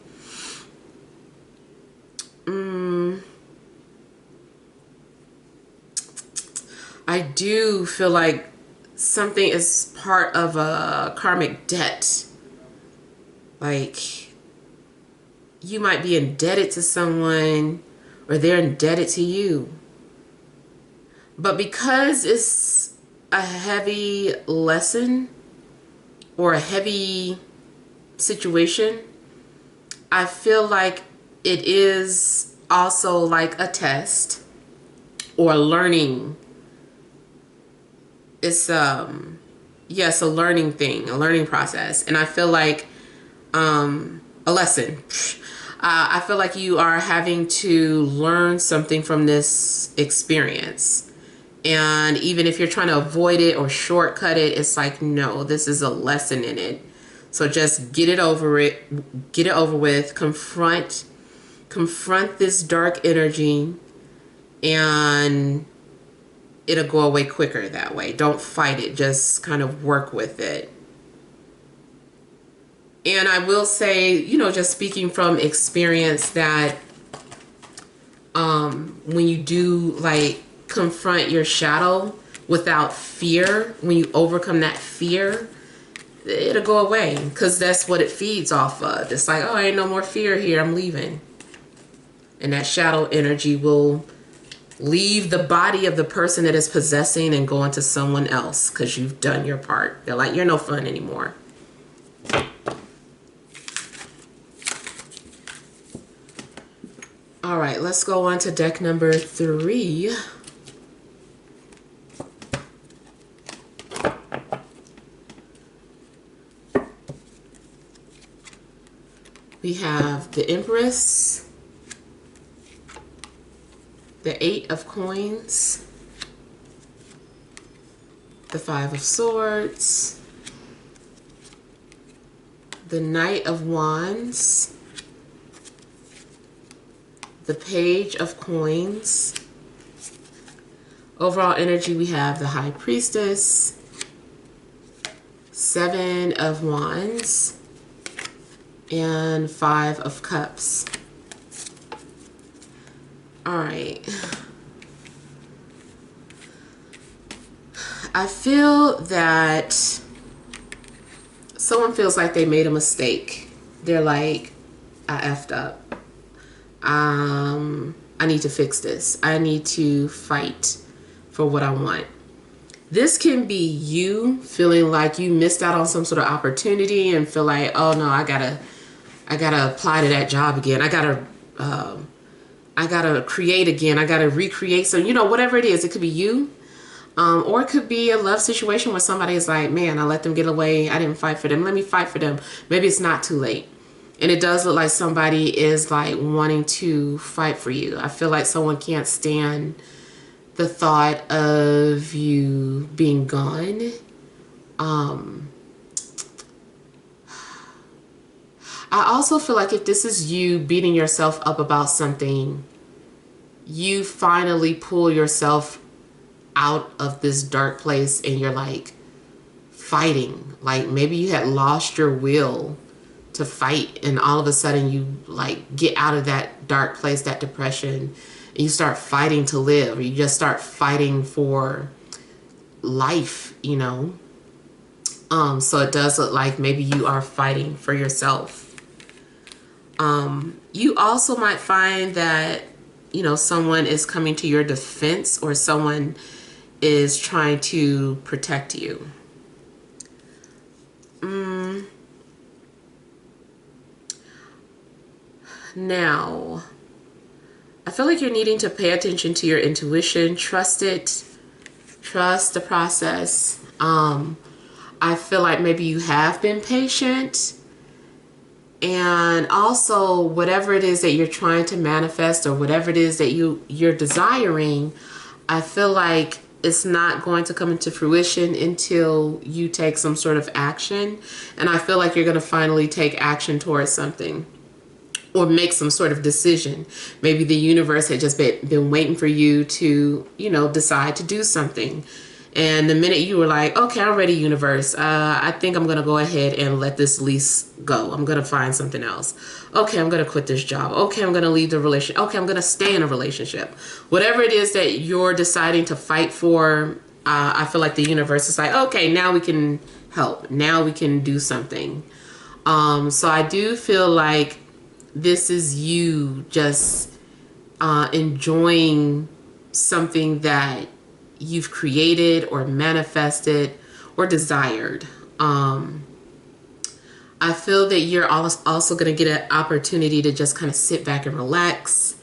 I do feel like something is part of a karmic debt. Like you might be indebted to someone or they're indebted to you. But because it's a heavy lesson or a heavy situation, I feel like it is also like a test or a learning. It's yes, a learning thing, a learning process. And I feel like a lesson. I feel like you are having to learn something from this experience. And even if you're trying to avoid it or shortcut it, it's like, no, this is a lesson in it. So just get it over with, confront this dark energy, and it'll go away quicker that way. Don't fight it, just kind of work with it. And I will say, you know, just speaking from experience, that when you do like confront your shadow without fear, when you overcome that fear, it'll go away, because that's what it feeds off of. It's like, oh, ain't no more fear here, I'm leaving. And that shadow energy will leave the body of the person that is possessing and go into someone else because you've done your part. They're like, you're no fun anymore. All right, let's go on to deck number 3. We have the Empress, the 8 of Coins, the 5 of Swords, the Knight of Wands, the Page of Coins, Overall energy, we have the High Priestess, 7 of Wands, and 5 of Cups. All right. I feel that someone feels like they made a mistake. They're like, I effed up. I need to fix this. I need to fight for what I want. This can be you feeling like you missed out on some sort of opportunity and feel like, oh no, I gotta apply to that job again. I gotta create again. I gotta recreate. So, you know, whatever it is, it could be you. Or it could be a love situation where somebody is like, man, I let them get away. I didn't fight for them. Let me fight for them. Maybe it's not too late. And it does look like somebody is like wanting to fight for you. I feel like someone can't stand the thought of you being gone. I also feel like if this is you beating yourself up about something, you finally pull yourself out of this dark place and you're like fighting. Like maybe you had lost your will to fight and all of a sudden you like get out of that dark place, that depression, and you start fighting to live, or you just start fighting for life, you know. So it does look like maybe you are fighting for yourself. You also might find that, you know, someone is coming to your defense or someone is trying to protect you. Now, I feel like you're needing to pay attention to your intuition. Trust it. Trust the process. I feel like maybe you have been patient. And also, whatever it is that you're trying to manifest or whatever it is that you're desiring, I feel like it's not going to come into fruition until you take some sort of action. And I feel like you're going to finally take action towards something or make some sort of decision. Maybe the universe had just been waiting for you to, you know, decide to do something. And the minute you were like, okay, I'm ready, universe. I think I'm going to go ahead and let this lease go. I'm going to find something else. Okay, I'm going to quit this job. Okay, I'm going to leave the relationship. Okay, I'm going to stay in a relationship. Whatever it is that you're deciding to fight for, I feel like the universe is like, okay, now we can help. Now we can do something. So I do feel like this is you just enjoying something that you've created or manifested or desired. I feel that you're also going to get an opportunity to just kind of sit back and relax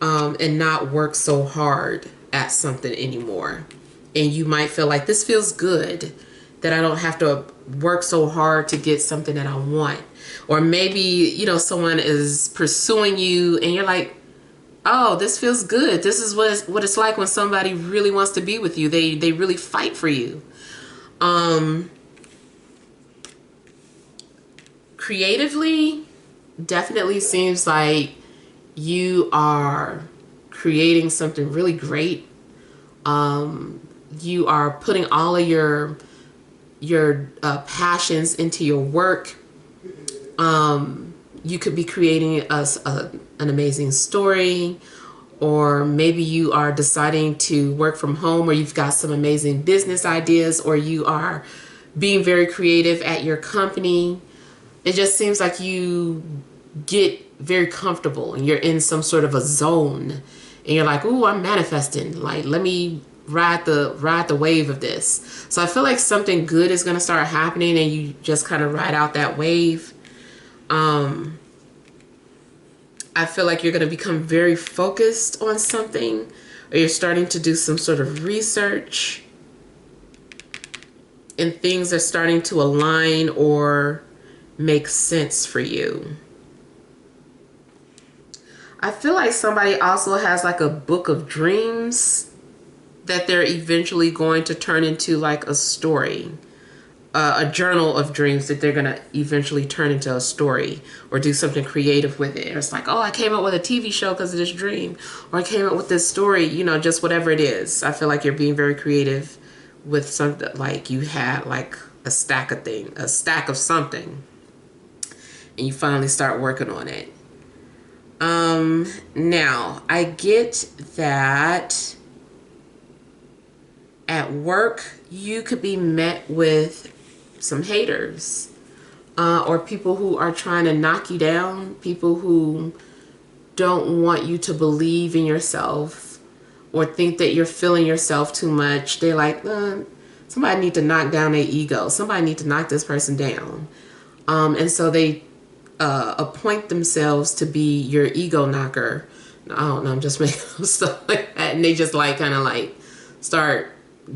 and not work so hard at something anymore. And you might feel like this feels good, that I don't have to work so hard to get something that I want. Or maybe, you know, someone is pursuing you and you're like, oh, this feels good. This is what it's like when somebody really wants to be with you. They really fight for you. Creatively, definitely seems like you are creating something really great. You are putting all of your passions into your work. You could be creating an amazing story, or maybe you are deciding to work from home, or you've got some amazing business ideas, or you are being very creative at your company. It just seems like you get very comfortable and you're in some sort of a zone and you're like, ooh, I'm manifesting. Like, let me ride the wave of this. So I feel like something good is going to start happening and you just kind of ride out that wave. I feel like you're going to become very focused on something, or you're starting to do some sort of research and things are starting to align or make sense for you. I feel like somebody also has like a book of dreams that they're eventually going to turn into like a story. a journal of dreams that they're going to eventually turn into a story or do something creative with it. It's like, oh, I came up with a TV show because of this dream, or I came up with this story, you know, just whatever it is. I feel like you're being very creative with something, like you had like a stack of something, and you finally start working on it. Now I get that at work you could be met with some haters, or people who are trying to knock you down, people who don't want you to believe in yourself or think that you're feeling yourself too much. They're like, somebody need to knock down their ego. Somebody need to knock this person down. And so they appoint themselves to be your ego knocker. I don't know, I'm just making up stuff like that. And they just like kind of like start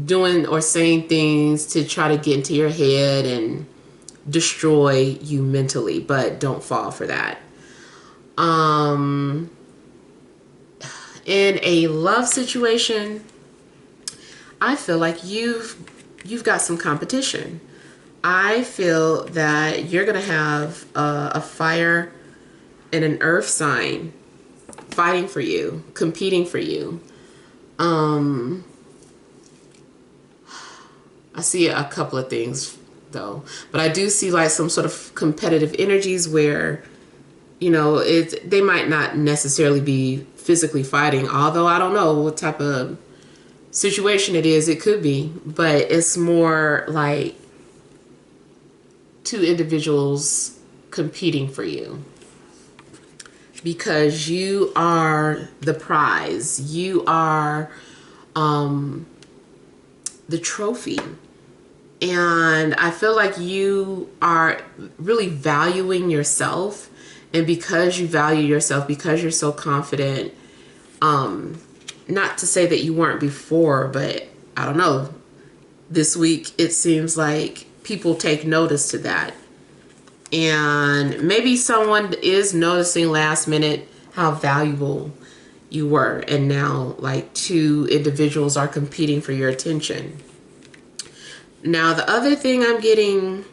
doing or saying things to try to get into your head and destroy you mentally, but don't fall for that. In a love situation, I feel like you've got some competition. I feel that you're gonna have a fire and an earth sign fighting for you, competing for you. I see a couple of things though, but I do see like some sort of competitive energies where, you know, they might not necessarily be physically fighting, although I don't know what type of situation it is. It could be, but it's more like two individuals competing for you because you are the prize. You are the trophy. And I feel like you are really valuing yourself. And because you value yourself, because you're so confident, not to say that you weren't before, but I don't know, this week it seems like people take notice to that. And maybe someone is noticing last minute how valuable you were. And now like two individuals are competing for your attention. Now, the other thing I'm getting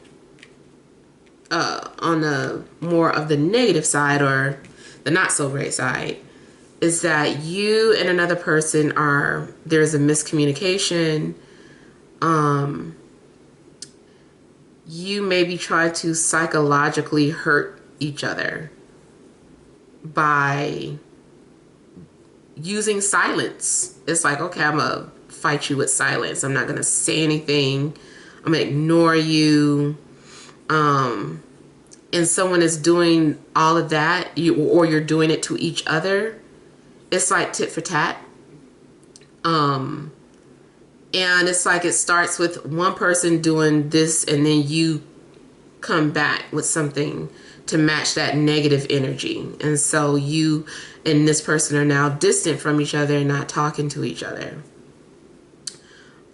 on the more of the negative side, or the not so great side, is that you and another person there's a miscommunication. You maybe try to psychologically hurt each other by using silence. It's like, okay, I'm gonna fight you with silence. I'm not gonna say anything. I'm gonna ignore you. And someone is doing all of that, or you're doing it to each other. It's like tit for tat. And it's like it starts with one person doing this, and then you come back with something to match that negative energy. And so you and this person are now distant from each other and not talking to each other.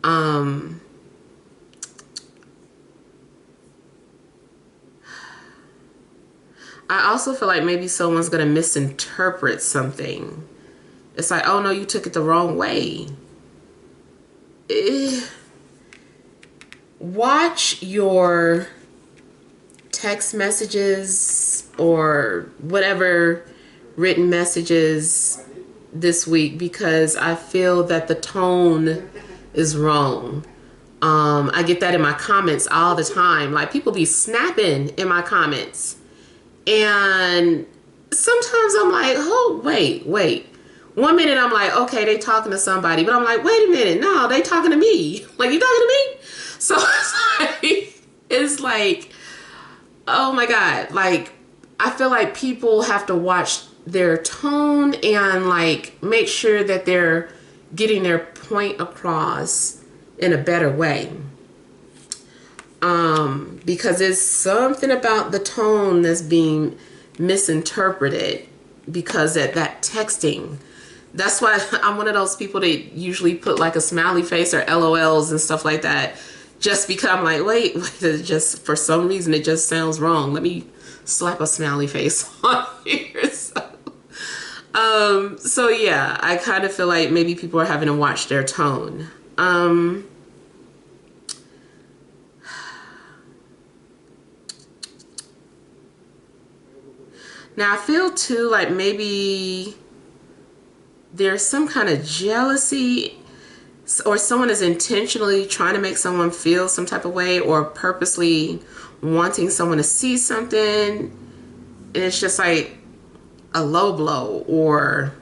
I also feel like maybe someone's going to misinterpret something. It's like, oh no, you took it the wrong way. Watch your text messages or whatever written messages this week, because I feel that the tone is wrong. I get that in my comments all the time. Like, people be snapping in my comments. And sometimes I'm like, oh, wait. 1 minute I'm like, okay, they talking to somebody. But I'm like, wait a minute. No, they talking to me. Like, you talking to me? So it's like, oh my God. Like, I feel like people have to watch their tone and like make sure that they're getting their point across in a better way. Because there's something about the tone that's being misinterpreted because of that texting. That's why I'm one of those people that usually put like a smiley face or LOLs and stuff like that, just because I'm like, wait, just for some reason it just sounds wrong. Let me slap a smiley face on here. So yeah, I kind of feel like maybe people are having to watch their tone. Now I feel too like maybe there's some kind of jealousy, or someone is intentionally trying to make someone feel some type of way, or purposely wanting someone to see something, and it's just like a low blow, or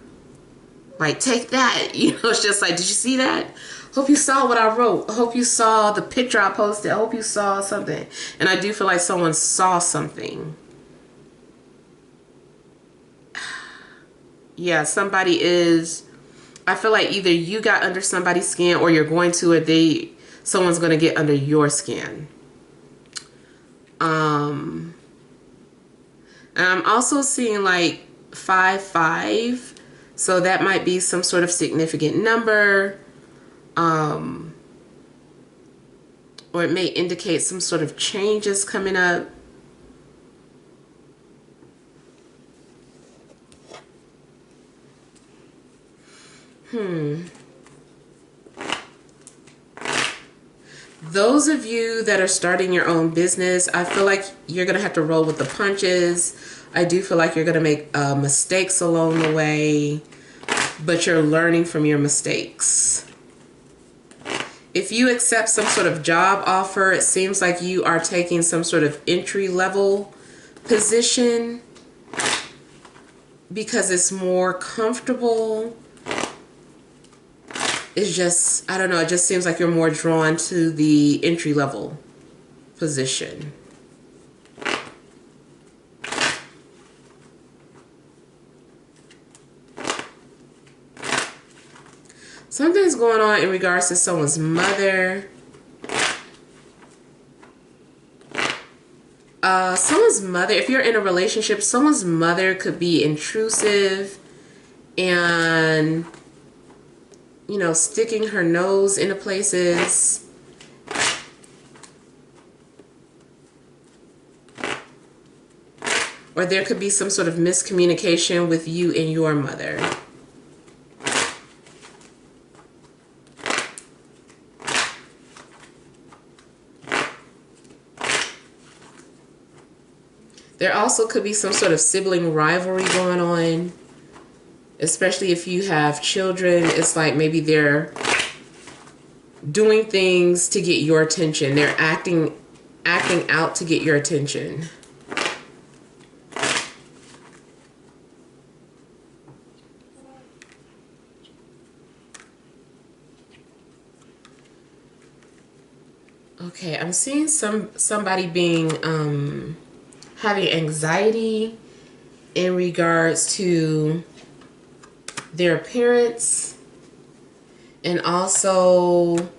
like, take that, you know. It's just like, did you see that? Hope you saw what I wrote. Hope you saw the picture I posted. Hope you saw something. And I do feel like someone saw something. Yeah, somebody is, I feel like either you got under somebody's skin, or you're going to, or someone's going to get under your skin. And I'm also seeing like 5-5. So that might be some sort of significant number. Or it may indicate some sort of changes coming up. Those of you that are starting your own business, I feel like you're going to have to roll with the punches. I do feel like you're going to make mistakes along the way, but you're learning from your mistakes. If you accept some sort of job offer, it seems like you are taking some sort of entry-level position because it's more comfortable. It's just, I don't know, it just seems like you're more drawn to the entry-level position. Something's going on in regards to someone's mother. Someone's mother, if you're in a relationship, someone's mother could be intrusive and, you know, sticking her nose into places. Or there could be some sort of miscommunication with you and your mother. There also could be some sort of sibling rivalry going on, especially if you have children. It's like maybe they're doing things to get your attention. They're acting out to get your attention. Okay, I'm seeing somebody being having anxiety in regards to their appearance, and also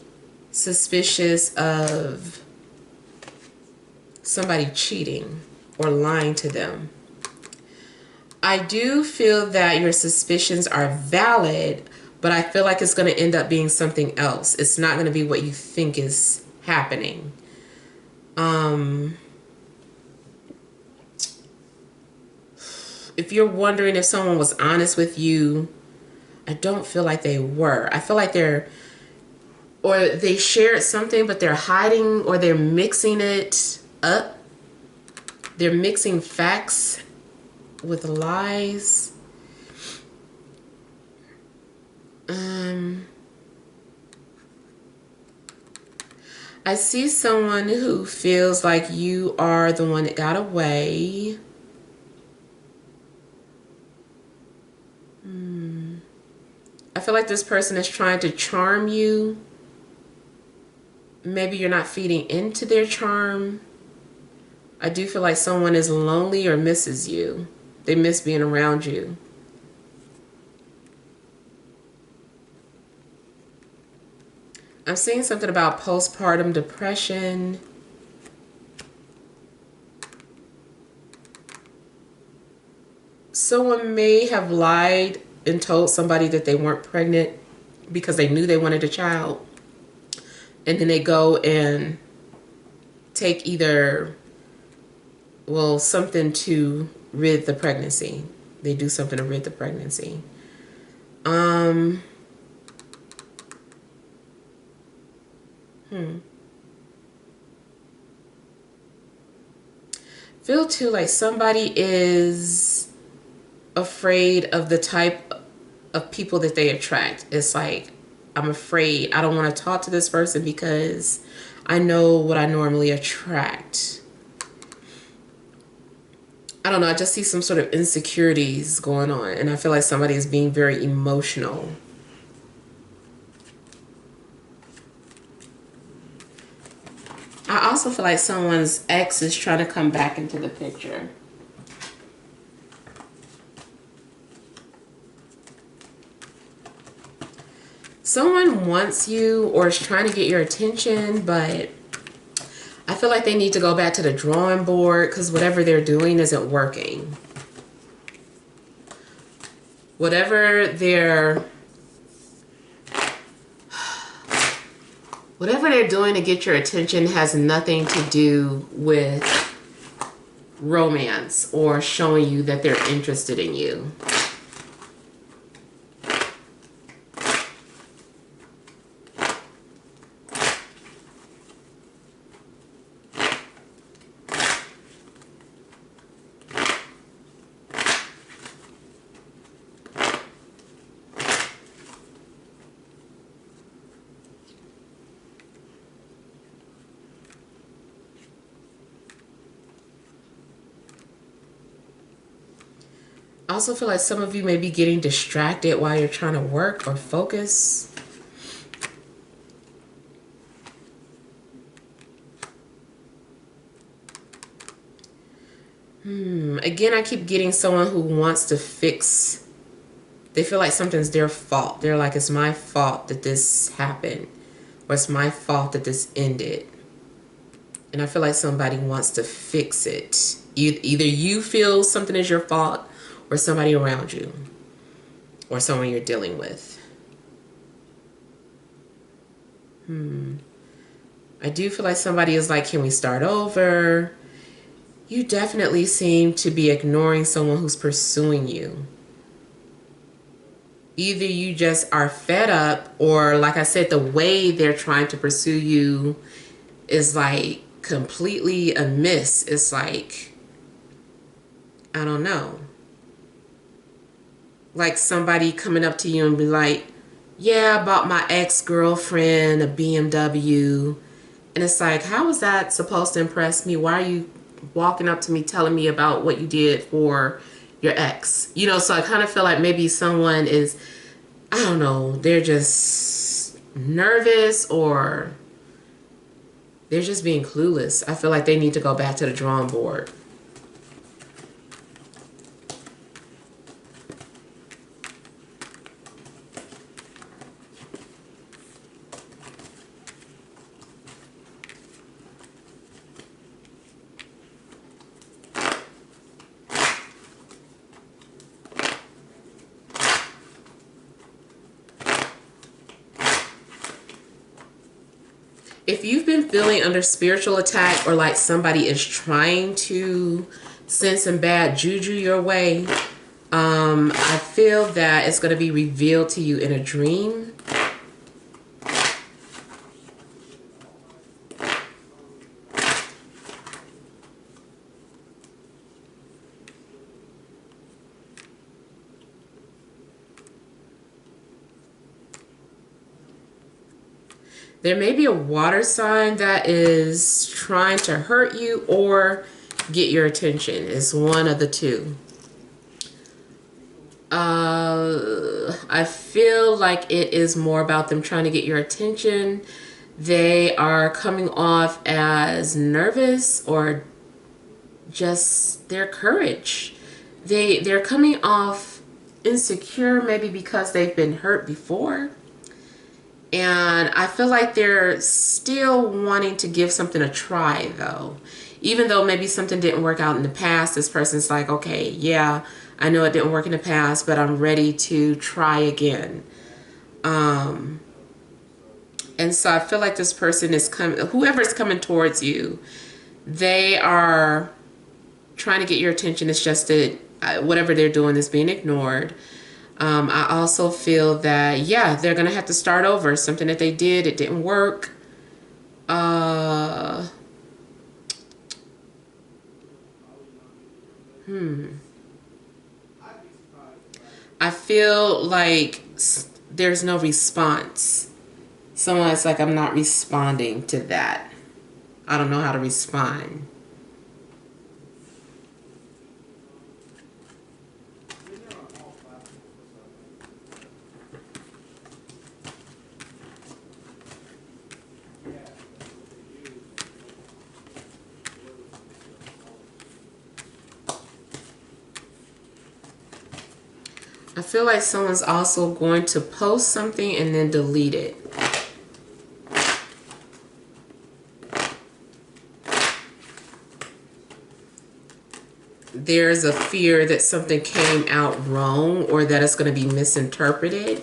suspicious of somebody cheating or lying to them. I do feel that your suspicions are valid, but I feel like it's going to end up being something else. It's not going to be what you think is happening. If you're wondering if someone was honest with you, I don't feel like they were. I feel like they shared something, but they're hiding, or they're mixing it up. They're mixing facts with lies. I see someone who feels like you are the one that got away. I feel like this person is trying to charm you. Maybe you're not feeding into their charm. I do feel like someone is lonely or misses you. They miss being around you. I'm seeing something about postpartum depression. Someone may have lied and told somebody that they weren't pregnant because they knew they wanted a child. And then they go and take either, well, something to rid the pregnancy. They do something to rid the pregnancy. Feel too like somebody is afraid of the type of people that they attract. It's like, I'm afraid. I don't want to talk to this person because I know what I normally attract. I don't know. I just see some sort of insecurities going on. And I feel like somebody is being very emotional. I also feel like someone's ex is trying to come back into the picture. Someone wants you or is trying to get your attention, but I feel like they need to go back to the drawing board because whatever they're doing isn't working. Whatever they're doing to get your attention has nothing to do with romance or showing you that they're interested in you. I also feel like some of you may be getting distracted while you're trying to work or focus. Again, I keep getting someone who wants to fix. They feel like something's their fault. They're like, it's my fault that this happened. Or it's my fault that this ended. And I feel like somebody wants to fix it. Either you feel something is your fault or somebody around you or someone you're dealing with. I do feel like somebody is like, can we start over? You definitely seem to be ignoring someone who's pursuing you. Either you just are fed up, or like I said, the way they're trying to pursue you is like completely amiss. It's like, I don't know. Like somebody coming up to you and be like, yeah, I bought my ex-girlfriend a BMW. And it's like, how is that supposed to impress me? Why are you walking up to me telling me about what you did for your ex? You know, so I kind of feel like maybe someone is, I don't know, they're just nervous or they're just being clueless. I feel like they need to go back to the drawing board. If you've been feeling under spiritual attack or like somebody is trying to send some bad juju your way, I feel that it's going to be revealed to you in a dream. There may be a water sign that is trying to hurt you or get your attention. It's one of the two. I feel like it is more about them trying to get your attention. They are coming off as nervous or just their courage. They're coming off insecure, maybe because they've been hurt before. And I feel like they're still wanting to give something a try, though. Even though maybe something didn't work out in the past, this person's like, okay, yeah, I know it didn't work in the past, but I'm ready to try again. And so I feel like this person is coming, whoever's coming towards you, they are trying to get your attention. It's just that whatever they're doing is being ignored. I also feel that, yeah, they're going to have to start over. Something that they did, it didn't work. I feel like there's no response. Someone's like, I'm not responding to that. I don't know how to respond. I feel like someone's also going to post something and then delete it. There's a fear that something came out wrong or that it's going to be misinterpreted.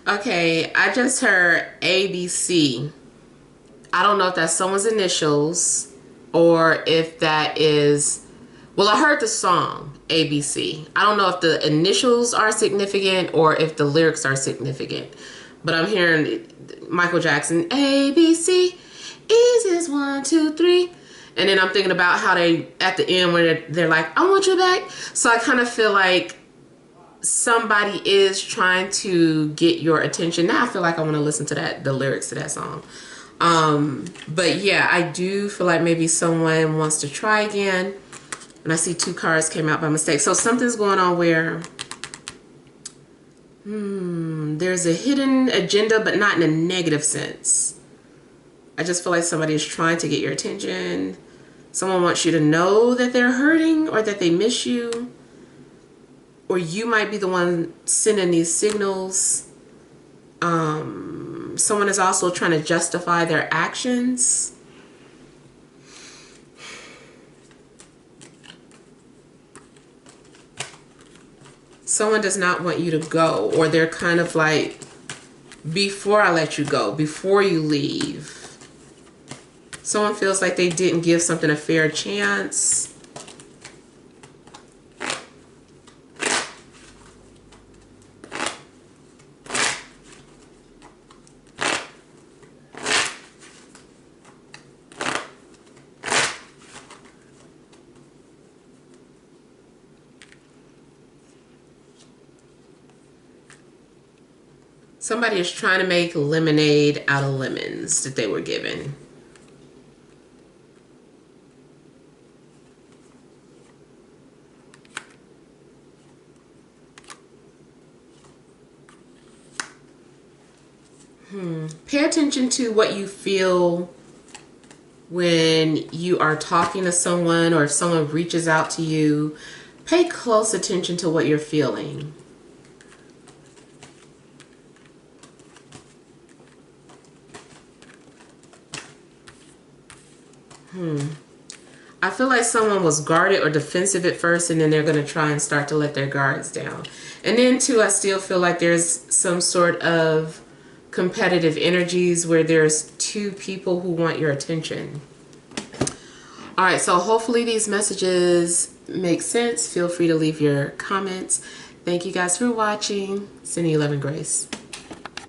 Okay, I just heard ABC. I don't know if that's someone's initials or if that is... Well, I heard the song ABC. I don't know if the initials are significant or if the lyrics are significant. But I'm hearing Michael Jackson, ABC, easiest 1, 2, 3. And then I'm thinking about how they, at the end, where they're like, I want you back. So I kind of feel like somebody is trying to get your attention. Now I feel like I want to listen to the lyrics to that song. But yeah, I do feel like maybe someone wants to try again. And I see 2 cards came out by mistake. So something's going on where there's a hidden agenda, but not in a negative sense. I just feel like somebody is trying to get your attention. Someone wants you to know that they're hurting or that they miss you. Or you might be the one sending these signals. Someone is also trying to justify their actions. Someone does not want you to go, or they're kind of like, before I let you go, before you leave. Someone feels like they didn't give something a fair chance. Somebody is trying to make lemonade out of lemons that they were given. Pay attention to what you feel when you are talking to someone, or if someone reaches out to you. Pay close attention to what you're feeling. I feel like someone was guarded or defensive at first, and then they're going to try and start to let their guards down. And then too, I still feel like there's some sort of competitive energies where there's 2 people who want your attention. All right, so hopefully these messages make sense. Feel free to leave your comments. Thank you guys for watching. Sending you love and grace.